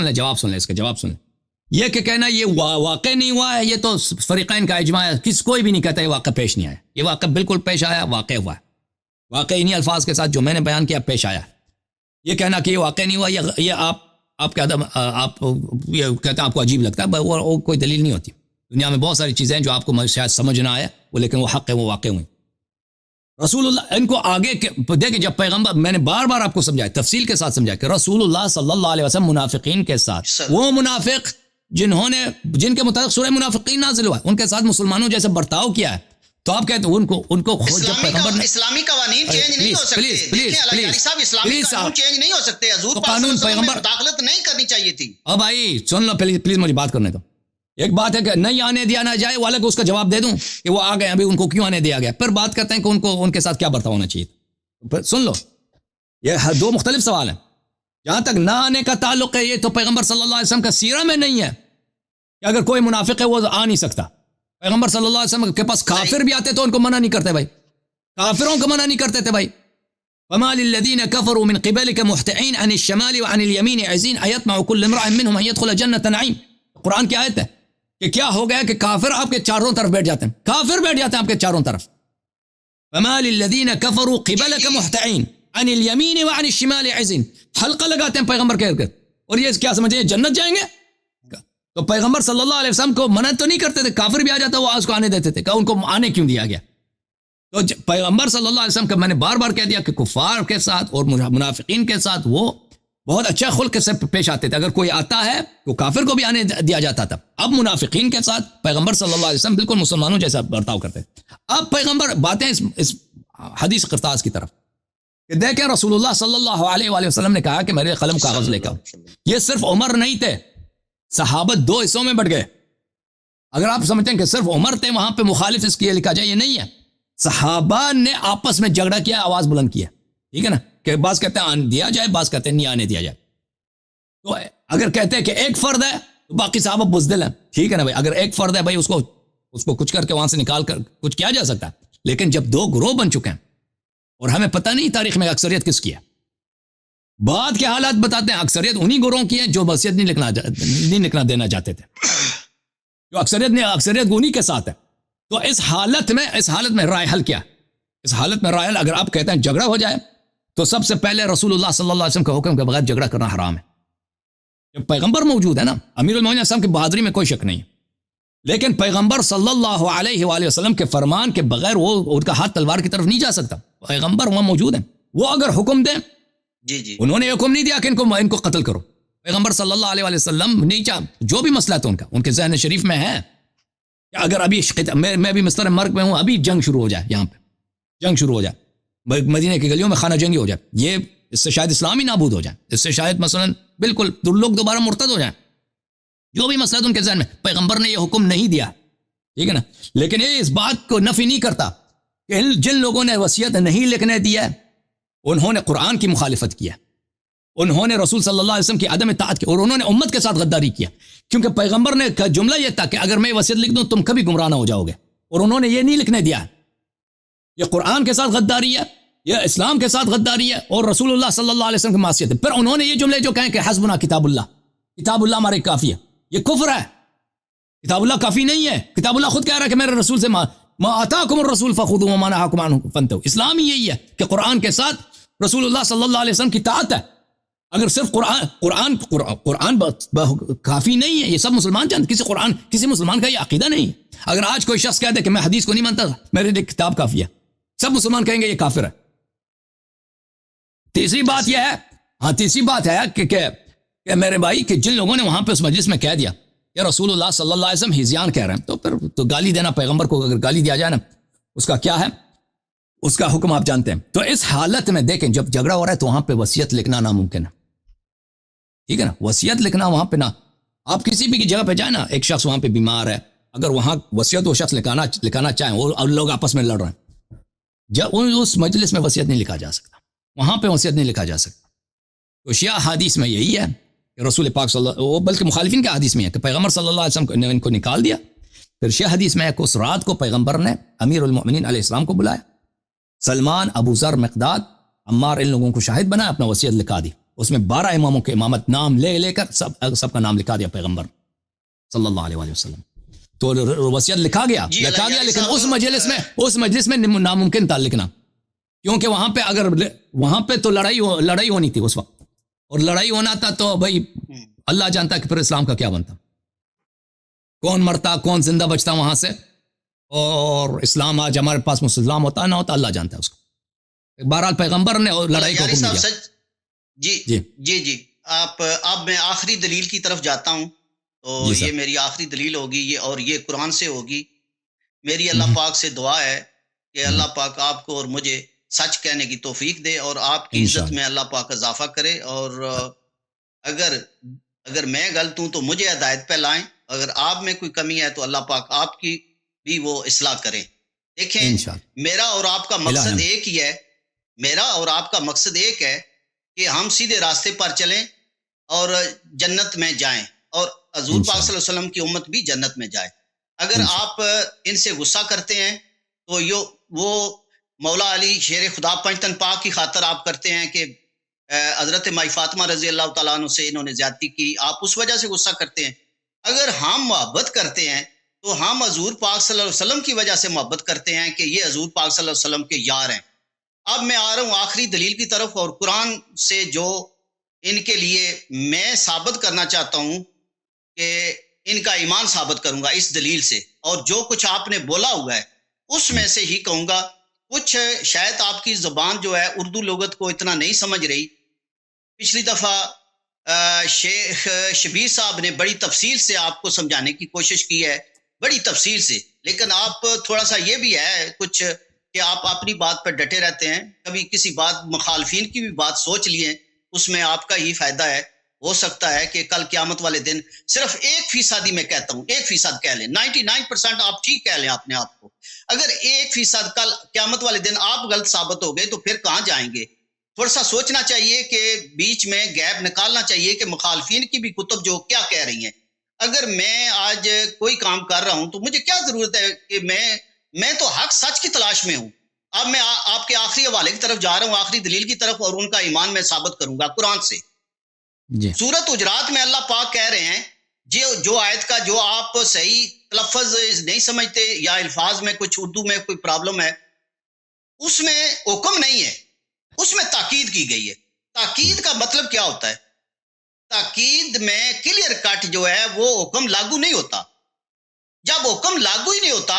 لیں جواب سن لیں، اس کا جواب سن لیں. یہ کہ کہنا یہ واقع نہیں ہوا ہے، یہ تو فریقین کا اجماع ہے، کوئی بھی نہیں کہتا یہ واقع پیش نہیں آیا. یہ واقع بالکل پیش آیا، واقع ہوا ہے، واقع انہی الفاظ کے ساتھ جو میں نے بیان کیا پیش آیا. یہ کہنا کہ یہ واقع نہیں ہوا، یہ آپ کہتے ہیں آپ کو عجیب لگتا ہے، وہ کوئی دلیل نہیں ہوتی. دنیا میں بہت ساری چیزیں ہیں جو آپ کو شاید سمجھ نہ آئے، وہ لیکن وہ حق ہے، وہ واقع ہوئی. رسول اللہ ان کو آگے دیکھیں، جب پیغمبر، میں نے بار بار آپ کو سمجھایا، تفصیل کے ساتھ سمجھایا کہ رسول اللہ صلی اللہ علیہ وسلم منافقین کے ساتھ، وہ منافق جن کے متعلق سورہ منافقین نازل ہوا ہے، ان کے ساتھ مسلمانوں جیسے برتاؤ کیا ہے، تو آپ کہتے ہیں ان کو خود جب پیغمبر نے اسلامی قوانین چینج نہیں ہو سکتے. دیکھیں اسلامی قانون چینج نہیں ہو سکتے. حضور قانون پیغمبر مداخلت نہیں کرنی چاہیے تھی. اب بھائی سن لو، پلیز مجھے بات کرنے دو. ایک بات ہے کہ نہیں آنے دیا نہ جائے، والے کو اس کا جواب دے دوں کہ وہ آ گئے، ابھی ان کو کیوں آنے دیا گیا. پھر بات کرتے ہیں کہ ان کے ساتھ کیا برتاؤ ہونا چاہیے. سن لو، یہ 2 مختلف سوال ہیں. جہاں تک نہ آنے کا تعلق ہے، یہ تو پیغمبر صلی اللہ علیہ وسلم کا سیرہ میں نہیں ہے کہ اگر کوئی منافق ہے وہ آ نہیں سکتا. پیغمبر صلی اللہ علیہ وسلم کے پاس کافر بھی آتے تو ان کو منع نہیں کرتے بھائی، کافروں کو منع نہیں کرتے تھے بھائی. وما للذین کفروا من قبلک محتعین عن الشمال وعن اليمین عزین ایطمع کل امرئ منهم ان يدخل جنۃ نعیم. قرآن کی آیت ہے کہ کیا ہو گیا کہ کافر آپ کے چاروں طرف بیٹھ جاتے ہیں، کافر بیٹھ جاتے ہیں آپ کے چاروں طرف. وما للذین کفروا قبلک محتعین عن الیمین وعن الشمال عزین، حلقہ لگاتے ہیں پیغمبر کے ارد، اور یہ کیا سمجھیں جنت جائیں گے؟ تو پیغمبر صلی اللہ علیہ وسلم کو منع تو نہیں کرتے تھے، کافر بھی آ جاتا وہ اس کو آنے دیتے تھے، کہ ان کو آنے کیوں دیا گیا؟ تو پیغمبر صلی اللہ علیہ وسلم کا میں نے بار بار کہہ دیا کہ کفار کے ساتھ اور منافقین کے ساتھ وہ بہت اچھا خلق سے پیش آتے تھے، اگر کوئی آتا ہے تو کافر کو بھی آنے دیا جاتا تھا۔ اب منافقین کے ساتھ پیغمبر صلی اللہ علیہ وسلم بالکل مسلمانوں جیسا برتاؤ کرتے۔ اب پیغمبر باتیں اس حدیث قرطاس کی طرف کہ دیکھیں رسول اللہ صلی اللہ علیہ وآلہ وسلم نے کہا کہ میرے قلم کاغذ لے کر، یہ صرف عمر نہیں تھے، صحابہ دو حصوں میں بٹ گئے۔ اگر آپ سمجھتے ہیں کہ صرف عمر تھے وہاں پہ مخالف اس کے لکھا جائے، یہ نہیں ہے، صحابہ نے آپس میں جھگڑا کیا، آواز بلند کیا، ٹھیک ہے نا، کہ بعض کہتے ہیں آنے دیا جائے، بعض کہتے ہیں نہیں آنے دیا جائے۔ تو اگر کہتے ہیں کہ ایک فرد ہے تو باقی صحابہ بزدل ہیں، ٹھیک ہے نا بھائی، اگر ایک فرد ہے بھائی اس کو کچھ کر کے وہاں سے نکال کر کچھ کیا جا سکتا ہے، لیکن جب دو گروہ بن چکے ہیں اور ہمیں پتہ نہیں تاریخ میں اکثریت کس کی ہے، بعد کے حالات بتاتے ہیں اکثریت انہی گروہوں کی ہے جو وصیت نہیں لکھنا دینا چاہتے تھے، جو اکثریت انہی کے ساتھ ہے۔ تو اس حالت میں رائے حل کیا؟ اس حالت میں رائے حل، اگر آپ کہتے ہیں جھگڑا ہو جائے تو سب سے پہلے رسول اللہ صلی اللہ علیہ وسلم کے حکم کے بغیر جھگڑا کرنا حرام ہے۔ جب پیغمبر موجود ہے نا، امیر المومنین صاحب کی بہادری میں کوئی شک نہیں، لیکن پیغمبر صلی اللہ علیہ وآلہ وسلم کے فرمان کے بغیر وہ ان کا ہاتھ تلوار کی طرف نہیں جا سکتا۔ پیغمبر وہاں موجود ہیں، وہ اگر حکم دیں، جی انہوں نے حکم نہیں دیا کہ ان کو قتل کرو، پیغمبر صلی اللہ علیہ وآلہ وسلم نہیں چاہ، جو بھی مسئلہ تھا ان کے ذہن شریف میں ہے کہ اگر ابھی میں بھی مستر مرگ میں ہوں، ابھی جنگ شروع ہو جائے، یہاں پہ جنگ شروع ہو جائے، مدینہ کی گلیوں میں خانہ جنگی ہو جائے، یہ اس سے شاید اسلام ہی نابود ہو جائے، اس سے شاید مثلا بالکل لوگ دوبارہ مرتد ہو جائیں، جو بھی مسئلہ ان کے ذہن میں، پیغمبر نے یہ حکم نہیں دیا، ٹھیک ہے نا، لیکن یہ اس بات کو نفی نہیں کرتا کہ جن لوگوں نے وصیت نہیں لکھنے دیا انہوں نے قرآن کی مخالفت کیا، انہوں نے رسول صلی اللہ علیہ وسلم کی عدم اطاعت کی، اور انہوں نے امت کے ساتھ غداری کیا، کیونکہ پیغمبر نے جملہ یہ تھا کہ اگر میں وصیت لکھ دوں تم کبھی گمراہ نہ ہو جاؤ گے، اور انہوں نے یہ نہیں لکھنے دیا۔ یہ قرآن کے ساتھ غداری ہے، یہ اسلام کے ساتھ غداری ہے، اور رسول اللہ صلی اللہ علیہ وسلم کی معصیت ہے۔ پھر انہوں نے یہ جملے جو کہیں کہ حسبنا کتاب اللہ ہمارے کافی ہے، یہ کفر ہے، کتاب اللہ کافی نہیں ہے۔ کتاب اللہ خود کہہ رہا ہے کہ میرے رسول سے ما آتاکم الرسول فخذوہ وما نہاکم عنہ فانتہوا۔ اسلام ہی یہی ہے کہ قرآن کے ساتھ رسول اللہ صلی اللہ علیہ وسلم کی اطاعت ہے۔ اگر صرف قرآن کافی نہیں ہے، یہ سب مسلمان جانتے، کسی مسلمان کا یہ عقیدہ نہیں۔ اگر آج کوئی شخص کہہ دے کہ میں حدیث کو نہیں مانتا، میرے لیے کتاب کافی ہے، سب مسلمان کہیں گے یہ کافر ہے۔ تیسری بات ہے کہ میرے بھائی کہ جن لوگوں نے وہاں پہ اس مجلس میں کہہ دیا کہ رسول اللہ صلی اللہ علیہ وسلم ہزیان کہہ رہے ہیں، تو پھر تو گالی دینا پیغمبر کو، اگر گالی دیا جائے نا، اس کا کیا ہے، اس کا حکم آپ جانتے ہیں۔ تو اس حالت میں دیکھیں جب جھگڑا ہو رہا ہے تو وہاں پہ وصیت لکھنا ناممکن ہے، ٹھیک ہے نا، وصیت لکھنا وہاں پہ نہ، آپ کسی بھی جگہ پہ جائیں نا، ایک شخص وہاں پہ بیمار ہے، اگر وہاں وصیت وہ شخص لکھانا چاہیں اور لوگ آپس میں لڑ رہے ہیں، جب اس مجلس میں وصیت نہیں لکھا جا سکتا، وہاں پہ وصیت نہیں لکھا جا سکتا۔ تو شیعہ حدیث میں یہی ہے کہ رسول پاک صلی اللہ، بلکہ مخالفین کے حدیث میں ہے کہ پیغمبر صلی اللہ علیہ وسلم نے ان کو نکال دیا۔ پھر شیعہ حدیث میں ہے کہ اس رات کو پیغمبر نے امیر المؤمنین علیہ السلام کو بلایا، سلمان، ابو ذر، مقداد، عمار، ان لوگوں کو شاہد بنایا، اپنا وصیت لکھا دی، اس میں 12 اماموں کے امامت نام لے کر سب کا نام لکھا دیا پیغمبر صلی اللہ علیہ وسلم۔ تو وصیت لکھا گیا لیکن اس مجلس میں ناممکن تھا لکھنا، کیونکہ وہاں پہ تو لڑائی ہونی تھی اس وقت، اور لڑائی ہونا تھا تو بھائی اللہ جانتا ہے کہ پھر اسلام کا کیا بنتا، کون مرتا کون زندہ بچتا وہاں سے، اور اسلام آج ہمارے پاس مسلم ہوتا نہ ہوتا اللہ جانتا ہے اس کو۔ بہرحال پیغمبر نے لڑائی کو حکم دیا۔ جی اب میں آخری دلیل کی طرف جاتا ہوں، تو یہ میری آخری دلیل ہوگی، اور یہ قرآن سے ہوگی۔ میری اللہ پاک سے دعا ہے کہ اللہ پاک آپ کو اور مجھے سچ کہنے کی توفیق دے، اور آپ کی عزت میں اللہ پاک اضافہ کرے، اور اگر میں غلط ہوں تو مجھے ہدایت پہ لائیں، اگر آپ میں کوئی کمی ہے تو اللہ پاک آپ کی بھی وہ اصلاح کریں۔ دیکھیں میرا اور آپ کا مقصد ایک ہی ہے، کہ ہم سیدھے راستے پر چلیں اور جنت میں جائیں، اور حضور پاک صلی اللہ علیہ وسلم کی امت بھی جنت میں جائے۔ اگر آپ ان سے غصہ کرتے ہیں تو وہ مولا علی شیر خدا پنجتن پاک کی خاطر آپ کرتے ہیں کہ حضرت مائی فاطمہ رضی اللہ تعالیٰ عنہ سے انہوں نے زیادتی کی، آپ اس وجہ سے غصہ کرتے ہیں۔ اگر ہم محبت کرتے ہیں تو ہم حضور پاک صلی اللہ علیہ وسلم کی وجہ سے محبت کرتے ہیں کہ یہ حضور پاک صلی اللہ علیہ وسلم کے یار ہیں۔ اب میں آ رہا ہوں آخری دلیل کی طرف، اور قرآن سے جو ان کے لیے میں ثابت کرنا چاہتا ہوں کہ ان کا ایمان ثابت کروں گا اس دلیل سے، اور جو کچھ آپ نے بولا ہوا ہے اس میں سے ہی کہوں گا. کچھ شاید آپ کی زبان جو ہے اردو لغت کو اتنا نہیں سمجھ رہی. پچھلی دفعہ شیخ شبیر صاحب نے بڑی تفصیل سے آپ کو سمجھانے کی کوشش کی ہے، بڑی تفصیل سے، لیکن آپ تھوڑا سا یہ بھی ہے کچھ کہ آپ اپنی بات پر ڈٹے رہتے ہیں. کبھی کسی بات مخالفین کی بھی بات سوچ لیے، اس میں آپ کا ہی فائدہ ہے. ہو سکتا ہے کہ کل قیامت والے دن صرف 1% ہی میں کہتا ہوں، 1% کہہ لیں، 99% آپ ٹھیک کہہ لیں اپنے آپ کو. اگر 1% کل قیامت والے دن آپ غلط ثابت ہو گئے تو پھر کہاں جائیں گے؟ تھوڑا سا سوچنا چاہیے کہ بیچ میں گیپ نکالنا چاہیے کہ مخالفین کی بھی کتب جو کیا کہہ رہی ہیں. اگر میں آج کوئی کام کر رہا ہوں تو مجھے کیا ضرورت ہے کہ میں تو حق سچ کی تلاش میں ہوں. اب میں آپ کے آخری حوالے کی طرف جا رہا ہوں، آخری دلیل کی طرف، اور ان کا ایمان میں ثابت کروں گا قرآن سے. جی. سورۃ حجرات میں اللہ پاک کہہ رہے ہیں، جو آیت کا جو آپ صحیح تلفظ نہیں سمجھتے یا الفاظ میں کچھ اردو میں کوئی پرابلم ہے، اس میں حکم نہیں ہے، اس میں تاکید کی گئی ہے. تاکید کا مطلب کیا ہوتا ہے؟ تاکید میں کلیئر کٹ جو ہے وہ حکم لاگو نہیں ہوتا. جب حکم لاگو ہی نہیں ہوتا،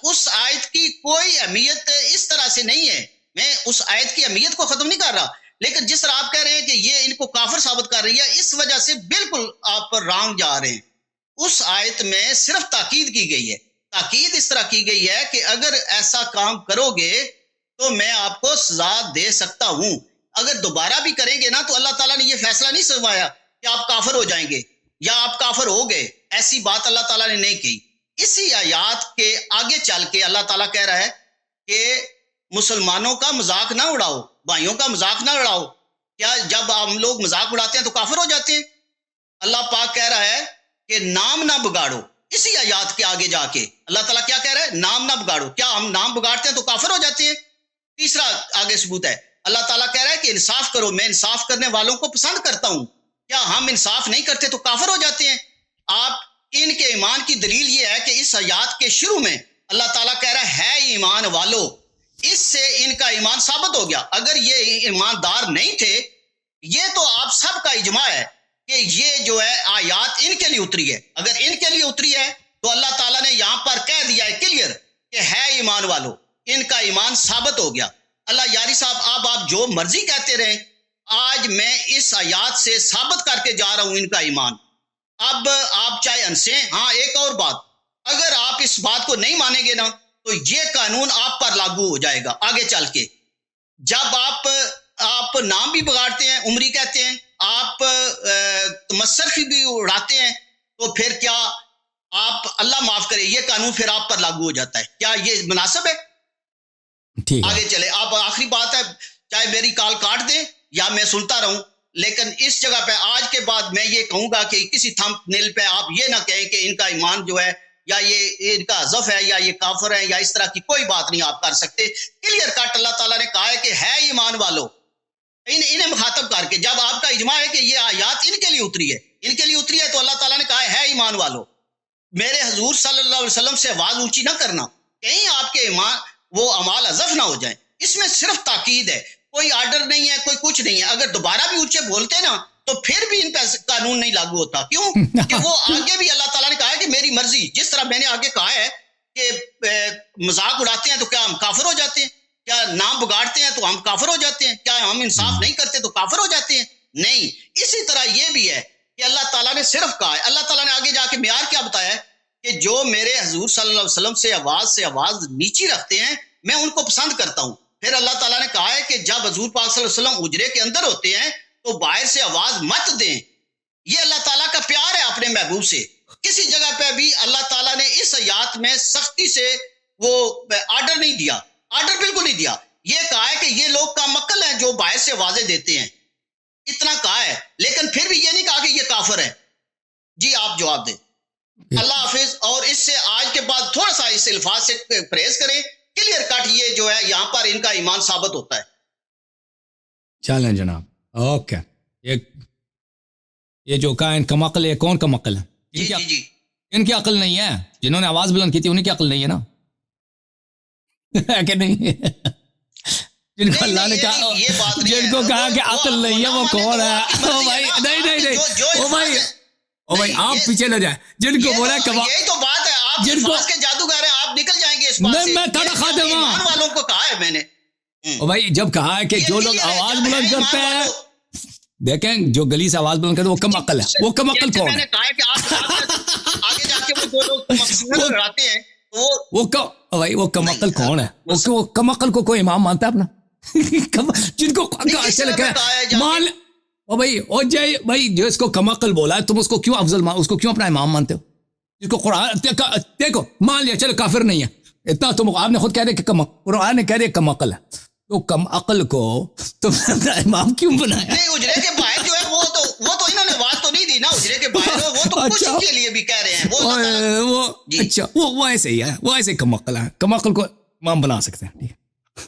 اس آیت کی کوئی اہمیت اس طرح سے نہیں ہے. میں اس آیت کی اہمیت کو ختم نہیں کر رہا، لیکن جس طرح آپ کہہ رہے ہیں کہ یہ ان کو کافر ثابت کر رہی ہے، اس وجہ سے بالکل آپ پر رانگ جا رہے ہیں. اس آیت میں صرف تاکید کی گئی ہے. تاکید اس طرح کی گئی ہے کہ اگر ایسا کام کرو گے تو میں آپ کو سزا دے سکتا ہوں. اگر دوبارہ بھی کریں گے نا تو اللہ تعالیٰ نے یہ فیصلہ نہیں سنوایا کہ آپ کافر ہو جائیں گے یا آپ کافر ہو گئے. ایسی بات اللہ تعالیٰ نے نہیں کی. اسی آیات کے آگے چل کے اللہ تعالیٰ کہہ رہا ہے کہ مسلمانوں کا مذاق نہ اڑاؤ، بھائیوں کا مذاق نہ اڑاؤ. کیا جب ہم لوگ مذاق اڑاتے ہیں تو کافر ہو جاتے ہیں؟ اللہ پاک کہہ رہا ہے کہ نام نہ بگاڑو. اسی آیات کے آگے جا کے اللہ تعالیٰ کیا کہہ رہا ہے؟ نام نہ بگاڑو. کیا ہم نام بگاڑتے ہیں تو کافر ہو جاتے ہیں؟ تیسرا آگے ثبوت ہے، اللہ تعالیٰ کہہ رہا ہے کہ انصاف کرو، میں انصاف کرنے والوں کو پسند کرتا ہوں. کیا ہم انصاف نہیں کرتے تو کافر ہو جاتے ہیں؟ آپ ان کے ایمان کی دلیل یہ ہے کہ اس آیات کے شروع میں اللہ تعالیٰ کہہ رہا ہے ایمان والو، اس سے ان کا ایمان ثابت ہو گیا. اگر یہ ایماندار نہیں تھے، یہ تو آپ سب کا اجماع ہے کہ یہ جو ہے آیات ان کے لیے اتری ہے. اگر ان کے لیے اتری ہے تو اللہ تعالیٰ نے یہاں پر کہہ دیا ہے کلیئر کہ ہے ایمان والو، ان کا ایمان ثابت ہو گیا. اللہ یاری صاحب آپ جو مرضی کہتے رہیں، آج میں اس آیات سے ثابت کر کے جا رہا ہوں ان کا ایمان. اب آپ چاہے ہنسیں. ہاں ایک اور بات، اگر آپ اس بات کو نہیں مانیں گے نا تو یہ قانون آپ پر لاگو ہو جائے گا آگے چل کے. جب آپ نام بھی بگاڑتے ہیں، عمری کہتے ہیں، آپ تمسخر بھی اڑاتے ہیں، تو پھر کیا آپ اللہ معاف کرے یہ قانون پھر آپ پر لاگو ہو جاتا ہے؟ کیا یہ مناسب ہے؟ ٹھیک ہے. آگے چلے. آپ آخری بات ہے، چاہے میری کال کاٹ دیں یا میں سنتا رہوں، لیکن اس جگہ پہ آج کے بعد میں یہ کہوں گا کہ کسی تھمب نیل پہ آپ یہ نہ کہیں کہ ان کا ایمان جو ہے یا یہ ان کا حذف ہے یا یہ کافر ہے یا اس طرح کی کوئی بات نہیں آپ کر سکتے. کلیئر کٹ اللہ تعالیٰ نے کہا ہے کہ ہے ایمان والو، انہیں مخاطب کر کے. جب آپ کا اجماع ہے کہ یہ آیات ان کے لیے اتری ہے، ان کے لیے اتری ہے، تو اللہ تعالیٰ نے کہا ہے ایمان والو. میرے حضور صلی اللہ علیہ وسلم سے آواز اونچی نہ کرنا، کہیں آپ کے ایمان وہ اعمال حذف نہ ہو جائیں. اس میں صرف تاکید ہے، کوئی آرڈر نہیں ہے، کوئی کچھ نہیں ہے. اگر دوبارہ بھی اونچے بولتے نا تو پھر بھی ان پہ قانون نہیں لاگو ہوتا. کیوں؟ کہ وہ آگے بھی اللہ تعالیٰ نے کہا ہے کہ میری مرضی. جس طرح میں نے آگے کہا ہے کہ مذاق اڑاتے ہیں تو کیا ہم کافر ہو جاتے ہیں؟ کیا نام بگاڑتے ہیں تو ہم کافر ہو جاتے ہیں؟ کیا ہم انصاف نہیں کرتے تو کافر ہو جاتے ہیں؟ نہیں. اسی طرح یہ بھی ہے کہ اللہ تعالیٰ نے صرف کہا ہے، اللہ تعالیٰ نے آگے جا کے معیار کیا بتایا ہے کہ جو میرے حضور صلی اللہ علیہ وسلم سے آواز نیچی رکھتے ہیں میں ان کو پسند کرتا ہوں. پھر اللہ تعالیٰ نے کہا ہے کہ جب حضور پاک صلی اللہ علیہ وسلم اجرے کے اندر ہوتے ہیں تو باہر سے آواز مت دیں. یہ اللہ تعالیٰ کا پیار ہے اپنے محبوب سے. کسی جگہ پہ بھی اللہ تعالیٰ نے اس آیات میں سختی سے وہ آرڈر نہیں دیا، آرڈر بالکل نہیں دیا. یہ کہا ہے کہ یہ لوگ کام عقل ہیں جو باہر سے آوازیں دیتے ہیں، اتنا کہا ہے. لیکن پھر بھی یہ نہیں کہا کہ یہ کافر ہے. جی آپ جواب دیں. اللہ حافظ. اور اس سے آج کے بعد تھوڑا سا اس الفاظ سے پرہیز کریں. کلیئر کٹ یہ جو ہے یہاں پر ان کا ایمان ثابت ہوتا ہے. چلیں جناب. اوکے. یہ جو کائن کم عقل ہے، کون کم عقل ہے؟ جی ان کی عقل نہیں ہے. جنہوں نے آواز بلند کی تھی انہیں کی عقل نہیں ہے نا. کہ نہیں؟ جن کو اللہ نے کہا، جن کو کہا کہ عقل نہیں ہے وہ کون ہے؟ او بھائی نہیں او بھائی آپ پیچھے نہ جائیں. جن کو بولا کہ یہی تو بات ہے، آپ جن کو کے جادوگر ہیں، آپ نکل جائیں گے اس بات سے. میں تھوڑا خادم ہوں. ایمان والوں کو کہا ہے میں نے. او بھائی جب کہا ہے کہ جو لوگ آواز بلند کرتے ہیں، دیکھیں جو گلی سے آواز بلند کرتے ہیں وہ کم عقل ہے. وہ کم عقل کون ہے؟ میں نے کہا ہے کہ آپ آگے جا کے وہ جو لوگ مقصود لگاتے ہیں بھائی وہ کم عقل کون ہے؟ وہ کم عقل کو کوئی امام مانتا ہے اپنا؟ جن کو اچھا لگا مان او بھائی او جائے بھائی جو اس کو کم عقل بولا ہے تم اس کو کیوں افضل اس کو کیوں اپنا امام مانتے ہو؟ جس کو قرآن دیکھو مان لیا چلو کافر نہیں ہے اتنا تم آپ نے خود کہہ دیا کہ قرآن نے کہہ دیا کم عقل ہے، تو کم عقل کو تم نے اپنا امام کیوں بنایا؟ نہیں اجرے کے باہر جو ہے وہ تو انہوں نے بات تو نہیں دی نا. اجرے کے باہر وہ تو کچھ کے لیے بھی کہہ رہے ہیں وہ اچھا وہ ایسے ہی ہے، وہ ایسے کم عقل ہے. کم عقل کو امام بنا سکتے ہیں.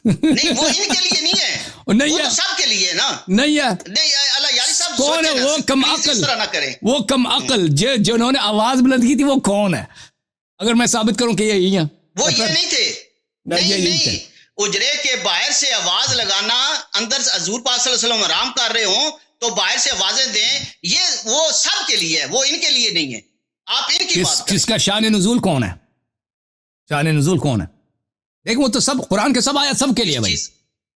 نہیں وہ ان کے لیے نہیں ہے، نہیں ہے، سب کے لیے نا. نہیں ہے. نہیں اللہ یاری صاحب کون ہے وہ کم عقل؟ نہ کریں. وہ کم عقل جنہوں نے آواز بلند کی تھی وہ کون ہے؟ اگر میں ثابت کروں کہ یہی ہیں. وہ یہ نہیں تھے. نہیں اجرے کے باہر سے آواز لگانا، اندر حضور پاک صلی اللہ علیہ وسلم آرام کر رہے ہوں تو باہر سے آوازیں دیں، یہ وہ سب کے لیے ہے، وہ ان کے لیے نہیں ہے. آپ ان کی بات کس کا شان نزول کون ہے؟ شان نزول کون ہے؟ دیکھ وہ تو سب قرآن کے سب آیات سب کے لیے بھائی.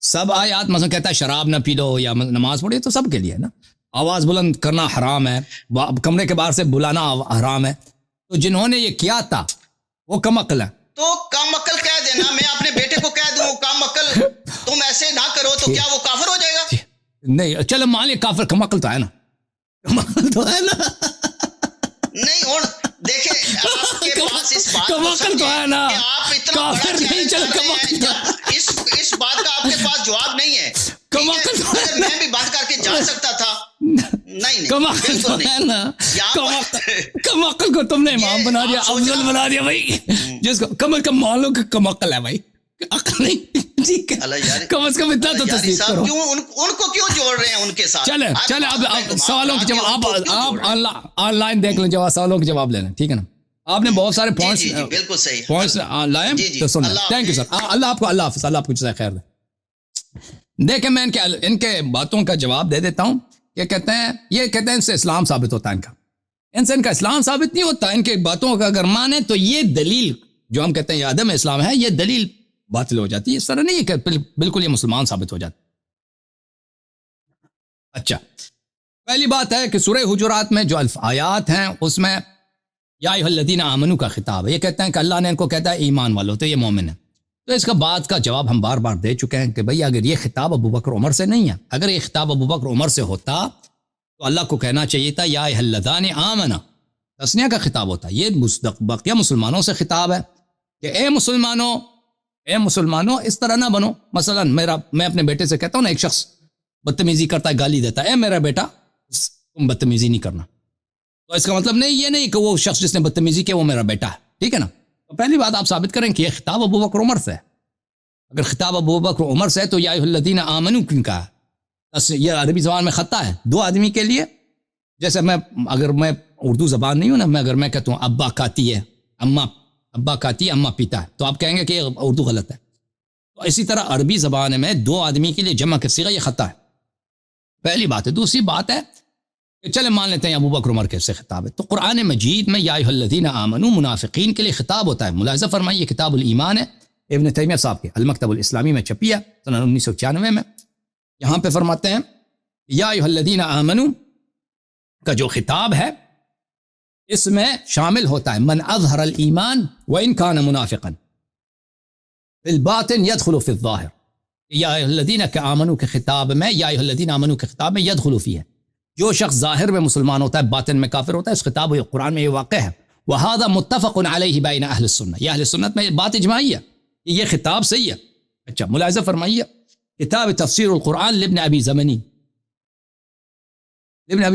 سب آیات مثلا کہتا ہے شراب نہ پی لو یا نماز پڑھو، تو سب کے لیے ہے نا. آواز بلند کرنا حرام ہے، کمرے کے باہر سے بلانا حرام ہے. تو جنہوں نے یہ کیا تھا وہ کم عقل ہے. تو کم عقل کہہ دینا، میں اپنے بیٹے کو کہہ دوں کم عقل تم ایسے نہ کرو تو کیا وہ کافر ہو جائے گا؟ نہیں چلو مان لیا کافر. کم عقل تو ہے نا، کم عقل تو ہے نا. نہیں اور دیکھیں آپ کے پاس اس بات کم عقل تو ہے نا، آپ اتنا کافر نہیں. چلو کم عقل اس بات کا آپ کے پاس جواب نہیں ہے. کم عقل تو ہے، میں بھی بند کر کے جا سکتا تھا. نہیں کم عقل تو ہے نا. کم عقل کو تم نے امام بنا دیا، افضل بنا دیا بھائی. جس کو کم از کم مان لو کہ کم عقل ہے بھائی، عقل نہیں. ٹھیک ہے کم از کم اتنا تو تصدیق کرو. ان کو کیوں جوڑ رہے ہیں ان کے ساتھ؟ چلے اب سوالوں کے جواب آپ آن لائن دیکھ لیں، جواب سوالوں کے جواب لے لیں. ٹھیک ہے نا. آپ نے بہت سارے پوائنٹس بالکل صحیح پوائنٹس لائے تو سن لیں. Thank you sir. اللہ آپ کو اللہ حافظ، اللہ آپ کو جزائے خیر دے. دیکھیں میں ان کے باتوں کا جواب دے دیتا ہوں. یہ کہتے ہیں ان سے اسلام ثابت ہوتا ہے. ان کا اسلام ثابت نہیں ہوتا. ان کے باتوں کا اگر مانے تو یہ دلیل جو ہم کہتے ہیں یہ عدم اسلام ہے، یہ دلیل باطل ہو جاتی ہے. اس طرح نہیں ہے کہ بالکل یہ مسلمان ثابت ہو جاتا. اچھا پہلی بات ہے کہ سورہ حجرات میں جو آیات ہیں اس میں یا ایھا الذین آمنوا کا خطاب ہے. یہ کہتے ہیں کہ اللہ نے ان کو کہتا ہے ایمان والو، تو یہ مومن ہے. تو اس کا بات کا جواب ہم بار بار دے چکے ہیں کہ بھئی اگر یہ خطاب ابوبکر عمر سے نہیں ہے، اگر یہ خطاب ابوبکر عمر سے ہوتا تو اللہ کو کہنا چاہیے تھا یا ایھا الذین آمنوا، تثنیہ کا خطاب ہوتا. یہ بقیہ مسلمانوں سے خطاب ہے کہ اے مسلمانوں اس طرح نہ بنو. مثلا میں اپنے بیٹے سے کہتا ہوں نا، ایک شخص بدتمیزی کرتا ہے، گالی دیتا ہے، اے میرا بیٹا تم بدتمیزی نہیں کرنا. تو اس کا مطلب نہیں یہ نہیں کہ وہ شخص جس نے بدتمیزی کیا وہ میرا بیٹا ہے. ٹھیک ہے نا. تو پہلی بات آپ ثابت کریں کہ یہ خطاب ابوبکر عمر سے ہے. اگر خطاب ابوبکر عمر سے ہے تو یا ایھا الذین آمنوا کیوں کہا؟ یہ عربی زبان میں خطا ہے دو آدمی کے لیے. جیسے اگر میں اردو زبان نہیں ہوں نا، اگر میں کہتا ہوں ابا کھاتی ہے، ابا کھاتی ہے، اماں پیتا ہے، تو آپ کہیں گے کہ اردو غلط ہے. تو اسی طرح عربی زبان میں دو آدمی کے لیے جمع کا صیغہ یہ خطا ہے. پہلی بات ہے. دوسری بات ہے کہ چلے مان لیتے ہیں ابوبکر عمر کے سے خطاب ہے. تو قرآن مجید میں یا ایھا الذین آمنوا منافقین کے لیے خطاب ہوتا ہے. ملاحظہ فرمائیے یہ کتاب الایمان ہے ابن تیمیہ صاحب کے، المکتب الاسلامی میں چھپی ہے سنہ 1996 میں. یہاں پہ فرماتے ہیں یا ایھا الذین آمنوا کا جو خطاب ہے اس میں شامل ہوتا ہے من اظہر الایمان وان کان منافقا فی الباطن یدخل فی الظاہر. یا ایھا الذین آمنوا کے خطاب میں، یا ایھا الذین آمنوا کے خطاب میں یدخل فی ہے. جو شخص ظاہر میں مسلمان ہوتا ہے باطن میں کافر ہوتا ہے. اس خطاب قرآن میں یہ واقع ہے. وَهَذَا مُتَّفَقٌ عَلَيْهِ بَيْنَ أَهْلِ السُنَّةِ. یہ اہل سنت میں بات اجماعی ہے، یہ خطاب صحیح ہے. اچھا ملاحظہ فرمائیے کتاب تفسیر القرآن لابن ابی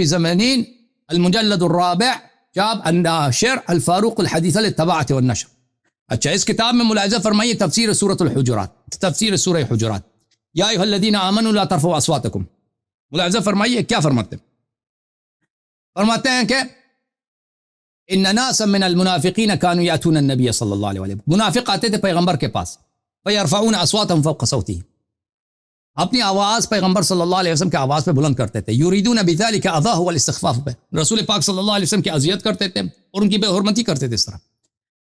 زمانین المجلد الرابع جاب الناشر الفاروق الحدیث للطباعة والنشر. اچھا اس کتاب میں ملاحظہ فرمائیے تفسیر سورۃ الحجرات، تفسیر سورہ حجرات، یا ایھا الذین آمنوا لا ترفعوا اصواتکم. ملاحظہ فرمائیے کیا فرماتے ہیں؟ فرماتے ہیں کہ ان ناسا من المنافقین كانوا یاتون النبی صلی اللہ علیہ وسلم. منافق آتے تھے پیغمبر کے پاس، فیرفعون اصواتهم فوق صوته. اپنی آواز پیغمبر صلی اللہ علیہ وسلم کی آواز پہ بلند کرتے تھے. یریدون بذلک اذاہ والاستخفاف پہ رسول پاک صلی اللہ علیہ وسلم کی اذیت کرتے تھے اور ان کی بے حرمتی کرتے تھے اس طرح.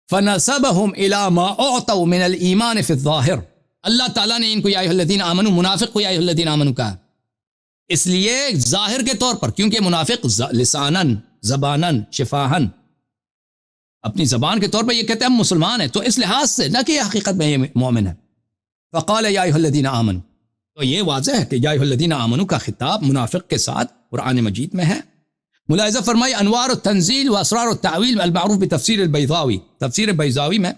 فنسبهم الى ما اعطوا من الايمان في الظاهر. اللہ تعالیٰ نے ان کو یا ایھا الذین آمنوا منافق کو یا ایھا الذین آمنوا کہا اس لیے ظاہر کے طور پر, کیونکہ منافق لسانن زبانن شفاہن اپنی زبان کے طور پر یہ کہتے ہیں ہم مسلمان ہیں, تو اس لحاظ سے نہ کہ حقیقت میں یہ مومن ہے. فقال یا ایھا الذین آمنوا, تو یہ واضح ہے کہ یا ایھا الذین آمنوا کا خطاب منافق کے ساتھ قرآن مجید میں ہے. ملاحظہ فرمائی انوار التنزیل و اسرار التعویل المعروف بتفسیر البیضاوی, تفسیر بیضاوی میں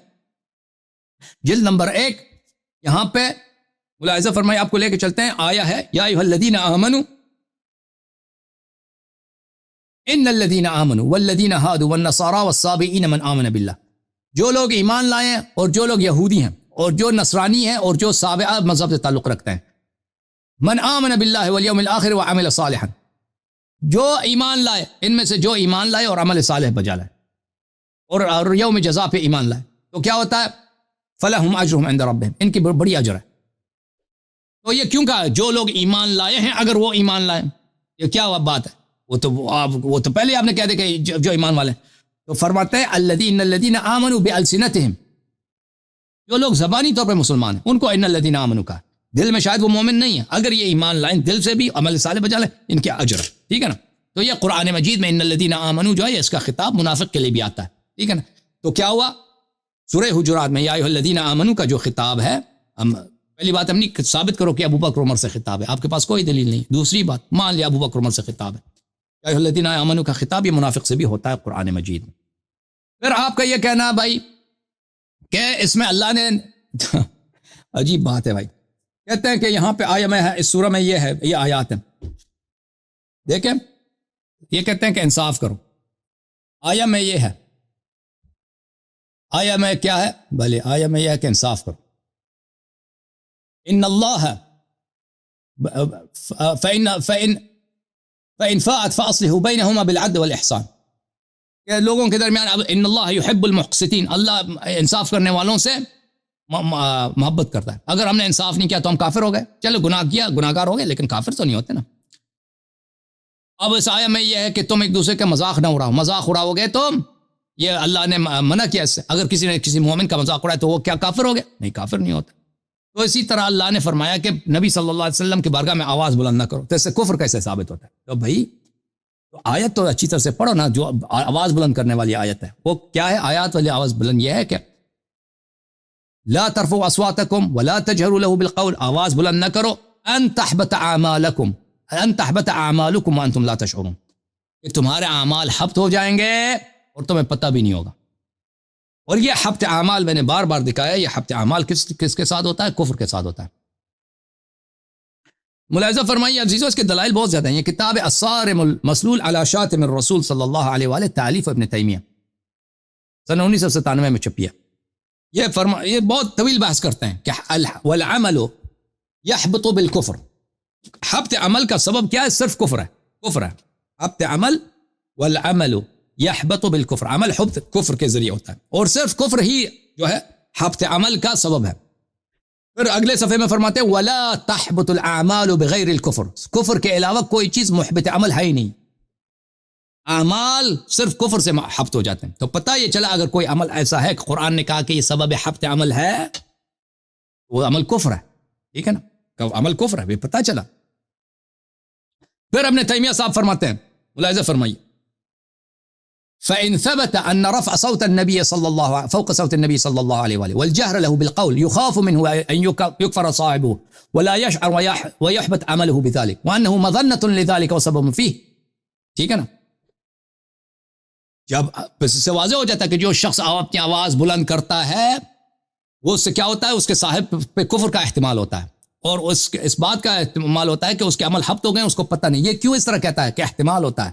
جلد نمبر 1 یہاں پہ ملاحظہ فرمائی آپ کو لے کے چلتے ہیں. آیا ہے یا ایھا الذین آمنوا ان الذین آمنوا والذین ہادوا والنصارى والصابئین من آمن باللہ. جو لوگ ایمان لائے ہیں اور جو لوگ یہودی ہیں اور جو نصرانی ہیں اور جو سابعہ مذہب سے تعلق رکھتے ہیں, من آمن باللہ والیوم الآخر وعمل صالحا, جو ایمان لائے ان میں سے جو ایمان لائے اور عمل صالح بجا لائے اور یوم جزا پہ ایمان لائے, تو کیا ہوتا ہے فلہم اجرہم عند ربہم, ان کی بڑی اجر ہے. تو یہ کیوں کہا جو لوگ ایمان لائے ہیں اگر وہ ایمان لائیں, یہ کیا بات ہے, وہ تو پہلے آپ نے کہہ دیا کہ جو ایمان والے ہیں. تو فرماتے ہیں الذین آمنوا بألسنتہم, جو لوگ زبانی طور پر مسلمان ہیں ان کو ان الذین آمنوا کہا, دل میں شاید وہ مومن نہیں ہے, اگر یہ ایمان لائیں دل سے بھی عمل صالح بجا لیں ان کے اجر ہے. ٹھیک ہے نا. تو یہ قرآن مجید میں ان الذین آمنوا جو ہے اس کا خطاب منافق کے لیے بھی آتا ہے. ٹھیک ہے نا. تو کیا ہوا سورہ حجرات میں یا ایھا الذین آمنوا کا جو خطاب ہے, پہلی بات ہم نہیں ثابت کرو کہ ابو بکر عمر سے خطاب ہے, آپ کے پاس کوئی دلیل نہیں. دوسری بات مان لیا ابو بکر عمر سے خطاب ہے, یا ایھا الذین آمنوا کا خطاب یہ منافق سے بھی ہوتا ہے قرآن مجید میں. پھر آپ کا یہ کہنا بھائی کہ اس میں اللہ نے عجیب بات ہے بھائی, کہتے ہیں کہ یہاں پہ آیا میں ہے اس سورہ میں یہ ہے, یہ آیات ہیں دیکھیں, یہ کہتے ہیں کہ انصاف کرو. آیا میں یہ ہے, آیا میں کیا ہے, بھلے آیا میں یہ ہے کہ انصاف کرو. ان اللہ فإن فاءت فأصلحوا بينهما بالعدل والإحسان, کہ لوگوں کے درمیان ان اللہ يحب المقسطین, اللہ انصاف کرنے والوں سے محبت کرتا ہے. اگر ہم نے انصاف نہیں کیا تو ہم کافر ہو گئے, چلو گناہ کیا گناہگار ہو گئے لیکن کافر تو نہیں ہوتے نا. اب اس آیہ میں یہ ہے کہ تم ایک دوسرے کا مذاق نہ اڑاؤ, مذاق اڑاؤ گے تو یہ اللہ نے منع کیا اس سے. اگر کسی نے کسی مومن کا مذاق اڑایا تو وہ کیا کافر ہو گیا؟ نہیں, کافر نہیں ہوتا. تو اسی طرح اللہ نے فرمایا کہ نبی صلی اللہ علیہ وسلم کی بارگاہ میں آواز بلند نہ کرو, تو اس سے کفر کیسے ثابت ہوتا ہے؟ تو بھائی تو آیت تو اچھی طرح سے پڑھو نا, جو آواز بلند کرنے والی آیت ہے وہ کیا ہے؟ آیات والی آواز بلند یہ ہے کہ لا ترفعوا اصواتکم ولا تجهروا له بالقول, آواز بلند نہ کرو, ان تحبط اعمالکم وانتم لا تشعرون, کہ تمہارے اعمال حبط ہو جائیں گے اور تمہیں پتہ بھی نہیں ہوگا. اور یہ حبط اعمال میں نے بار بار دکھایا, یہ حبط اعمال کس کے ساتھ ہوتا ہے؟ کفر کے ساتھ ہوتا ہے. ملاحظہ فرمائیے عزیزو, اس کے دلائل بہت زیادہ ہیں. یہ کتاب الصارم المسلول علی شاتم الرسول صلی اللہ علیہ وآلہ, تالیف ابن تیمیہ, سن 1997 میں چھپی ہے. یہ بہت طویل بحث کرتے ہیں کہ والعمل یحبط بالکفر, حبط عمل کا سبب کیا ہے؟ صرف کفر ہے. حبط عمل والعمل یحبط بالکفر, عمل حبط کفر کے ذریعے ہوتا ہے اور صرف کفر ہی جو ہے حبط عمل کا سبب ہے. پھر اگلے صفحے میں فرماتے ہیں ولا تحبط الاعمال بغیر الکفر, کفر کے علاوہ کوئی چیز محبط عمل ہے ہی نہیں, اعمال صرف کفر سے حبط ہو جاتے ہیں. تو پتہ یہ چلا اگر کوئی عمل ایسا ہے کہ قرآن نے کہا کہ یہ سبب حبط عمل ہے, وہ عمل کفر ہے. ٹھیک ہے نا, کہ عمل کفر ہے, پتہ چلا. پھر ابن تیمیہ صاحب فرماتے ہیں, ملاحظہ فرمائیے, فإن ثبت أن رفع صوت النبي صلى الله فوق صوت النبي صلى الله عليه وآله والجهر له بالقول يخاف منه أن يكفر صاحبه ولا يشعر ويحبط عمله بذلك وأنه مظنة لذلك وسبب فيه. ٹھیک ہے نا, جب اس سے واضح ہو جاتا ہے کہ جو شخص اپنی آواز بلند کرتا ہے وہ اس سے کیا ہوتا ہے, اس کے صاحب پہ کفر کا احتمال ہوتا ہے اور اس بات کا احتمال ہوتا ہے کہ اس کے عمل حبط ہو گئے, اس کو پتہ نہیں. یہ کیوں اس طرح کہتا ہے کہ احتمال ہوتا ہے؟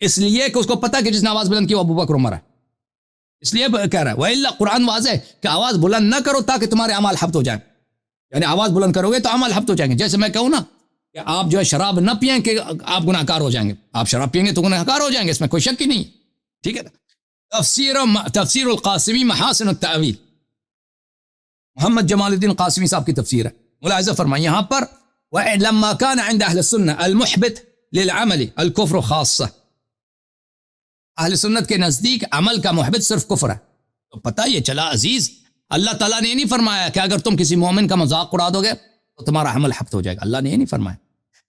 اس لیے کہ اس کو پتہ کہ جس نے آواز بلند کی وہ ابو بکر عمر ہے, اس لیے کہہ رہا ہے. وَإِلَّا قرآن واضح ہے کہ آواز بلند نہ کرو تاکہ تمہارے اعمال حبط ہو جائیں, یعنی آواز بلند کرو گے تو اعمال حبط ہو جائیں گے. جیسے میں کہوں نا کہ آپ جو ہے شراب نہ پئیں کہ آپ گناہ کار ہو جائیں گے, آپ شراب پئیں گے تو گناہ کار ہو جائیں گے, اس میں کوئی شک ہی نہیں. ٹھیک ہے. تفسیر القاسمی محاسن التأویل, محمد جمال الدین قاسمی صاحب کی تفسیر ہے, ملاحظہ فرمائیں یہاں پر لما كان عند اہل السنہ المحبط للعمل الكفر خاصہ، اہل سنت کے نزدیک عمل کا محبط صرف کفر ہے. تو پتہ یہ چلا عزیز، اللہ تعالیٰ نے یہ نہیں فرمایا کہ اگر تم کسی مومن کا مذاق اڑا دو گے تو تمہارا عمل حبط ہو جائے گا. اللہ نے یہ نہیں فرمایا.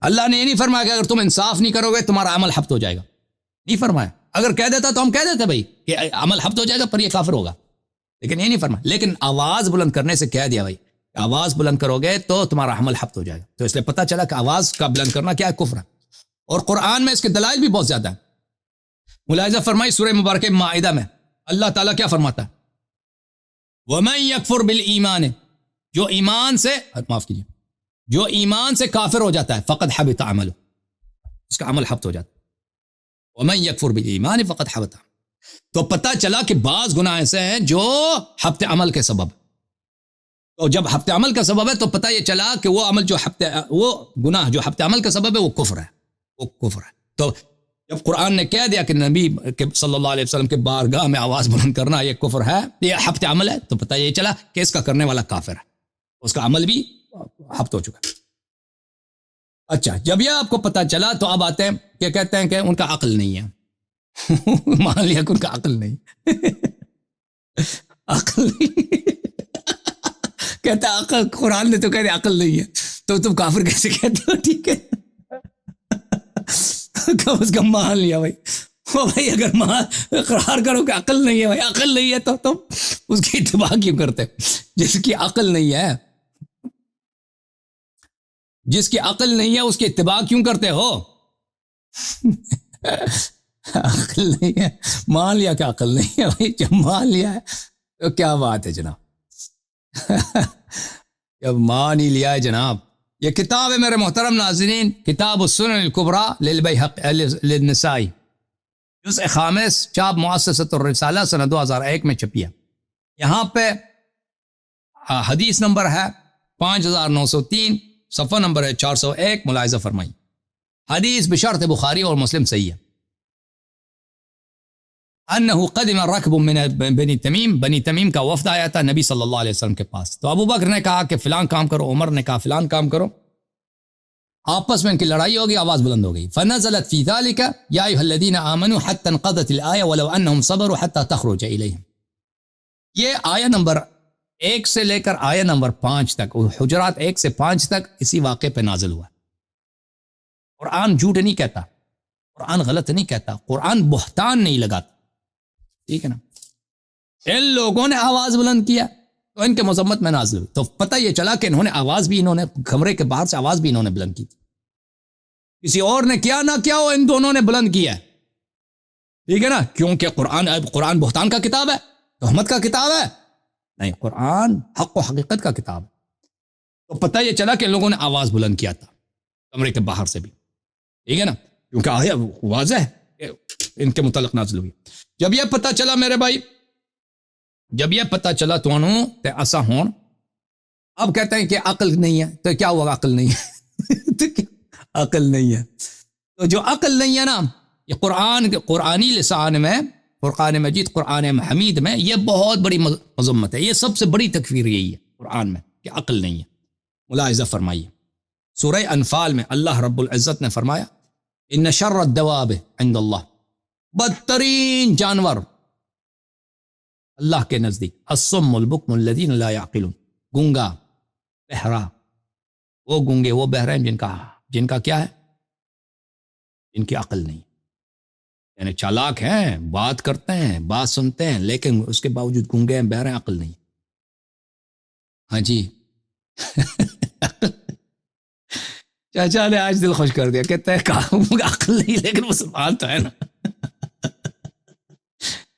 اللہ نے یہ نہیں فرمایا کہ اگر تم انصاف نہیں کرو گے تمہارا عمل حبط ہو جائے گا. نہیں فرمایا. اگر کہہ دیتا تو ہم کہہ دیتے بھائی کہ عمل حبط ہو جائے گا پر یہ کافر ہوگا، لیکن یہ نہیں فرمایا. لیکن آواز بلند کرنے سے کہہ دیا بھائی آواز بلند کرو گے تو تمہارا عمل حبط ہو جائے گا. تو اس لیے پتہ چلا کہ آواز کا بلند کرنا کیا ہے، کفر ہے. اور قرآن میں اس کے دلائل بھی بہت زیادہ ہیں. ملاحظہ فرمائی سورہ مبارکہ مائدہ میں اللہ تعالیٰ کیا فرماتا ہے، وَمَن يَكْفُرْ بِالْإِيمَانِ، جو ایمان سے معاف کیجیے جو ایمان سے کافر ہو جاتا ہے فقد حبط عملہ، اس کا عمل حبط ہو جاتا ہے. وَمَن يَكْفُرْ بِالْإِيمَانِ فقد حبط عملہ. تو پتہ چلا کہ بعض گناہ ایسے ہیں جو حبط عمل کے سبب، تو جب حبط عمل کا سبب ہے تو پتہ یہ چلا کہ وہ عمل جو وہ گناہ جو حبط عمل کا سبب ہے وہ کفر ہے، وہ کفر ہے. تو جب قرآن نے کہہ دیا کہ نبی صلی اللہ علیہ وسلم کے بارگاہ میں آواز بلند کرنا یہ کفر ہے، یہ حبط عمل ہے، تو پتہ یہ چلا کہ اس کا کرنے والا کافر ہے، اس کا عمل بھی حبط ہو چکا ہے. اچھا جب یہ آپ کو پتہ چلا تو اب آتے ہیں کہ کہتے ہیں کہ ان کا عقل نہیں ہے. مان لیا کہ ان کا عقل نہیں عقل نہیں کہتا عقل، قرآن نے تو کہہ دیا عقل نہیں ہے تو تم کافر کیسے کہتے ہو؟ ٹھیک ہے کم از کم مان لیا بھائی. بھائی اگر اقرار کرو کہ عقل نہیں ہے، بھائی عقل نہیں ہے تو تم اس کی اتباع کیوں کرتے؟ جس کی عقل نہیں ہے، جس کی عقل نہیں ہے اس کی اتباع کیوں کرتے ہو؟ عقل نہیں ہے، مان لیا کہ عقل نہیں ہے بھائی. جب مان لیا ہے تو کیا بات ہے جناب، جب مان ہی لیا ہے جناب. یہ کتاب ہے میرے محترم ناظرین، کتاب السنن الکبریٰ للبیہقی للنسائی، جزء خامس، چاپ مؤسسۃ الرسالہ سنہ 2001 میں چھپی ہے. یہاں پہ حدیث نمبر ہے 5903، صفحہ نمبر ہے 401. ملاحظہ فرمائی حدیث بشرط بخاری اور مسلم صحیح ہے. انه قدم رکب من بنی تمیم، بنی تمیم کا وفد آیا تھا نبی صلی اللہ علیہ وسلم کے پاس. تو ابو بکر نے کہا کہ فلان کام کرو، عمر نے کہا فلان کام کرو. آپس میں ان کی لڑائی ہوگی، آواز بلند ہو گئی. فنزلت فی ذلک یا ایھا الذین آمنوا حتی انقضت الآیہ ولو انہم صبروا حتی تخرج الیہم. یہ آیہ نمبر 1 سے لے کر آیہ نمبر 5 تک، حجرات 1 سے 5 تک اسی واقعے پہ نازل ہوا. قرآن جھوٹ نہیں کہتا، قرآن غلط نہیں کہتا، قرآن بہتان نہیں لگاتا. ٹھیک ہے نا. ان لوگوں نے آواز بلند کیا تو ان کے مذمت میں نازل ہوئی. تو پتہ یہ چلا کہ انہوں نے آواز بھی، انہوں نے کمرے کے باہر سے آواز بھی انہوں نے بلند کی تھی. کسی اور نے کیا نہ کیا ہو، ان دونوں نے بلند کیا ہے. ٹھیک ہے نا، کیونکہ قرآن بہتان کا کتاب ہے، تہمت کا کتاب ہے نہیں، قرآن حق و حقیقت کا کتاب ہے. تو پتہ یہ چلا کہ ان لوگوں نے آواز بلند کیا تھا کمرے کے باہر سے بھی. ٹھیک ہے نا، کیونکہ آیا واضح ہے ان کے متعلق نازل ہوئی. جب یہ پتہ چلا میرے بھائی، جب یہ پتہ چلا تو انہوں تے ایسا ہون، اب کہتے ہیں کہ عقل نہیں ہے. تو کیا ہوا؟ عقل نہیں ہے تو کیا عقل نہیں ہے؟ تو جو عقل نہیں ہے نا، یہ قرآنی لسان میں، فرقان مجید قرآن حمید میں یہ بہت بڑی مذمت ہے. یہ سب سے بڑی تکفیر یہی ہے قرآن میں کہ عقل نہیں ہے. ملاحظہ فرمائیے سورہ انفال میں اللہ رب العزت نے فرمایا ان شر الدواب عند اللہ، بدترین جانور اللہ کے نزدیک الصم البکم الذین لا یعقلون، گونگا بہرا، وہ گونگے وہ بہرے جن کا کیا ہے، جن کی عقل نہیں، یعنی چالاک ہیں، بات کرتے ہیں، بات سنتے ہیں، لیکن اس کے باوجود گونگے ہیں، بہرے ہیں، عقل نہیں. ہاں جی چاچا نے آج دل خوش کر دیا، کہتے ہیں عقل نہیں لیکن مسلمان تو ہے نا.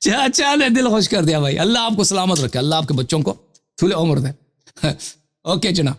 چاچا نے دل خوش کر دیا بھائی. اللہ آپ کو سلامت رکھے، اللہ آپ کے بچوں کو طول عمر دے. اوکے جناب.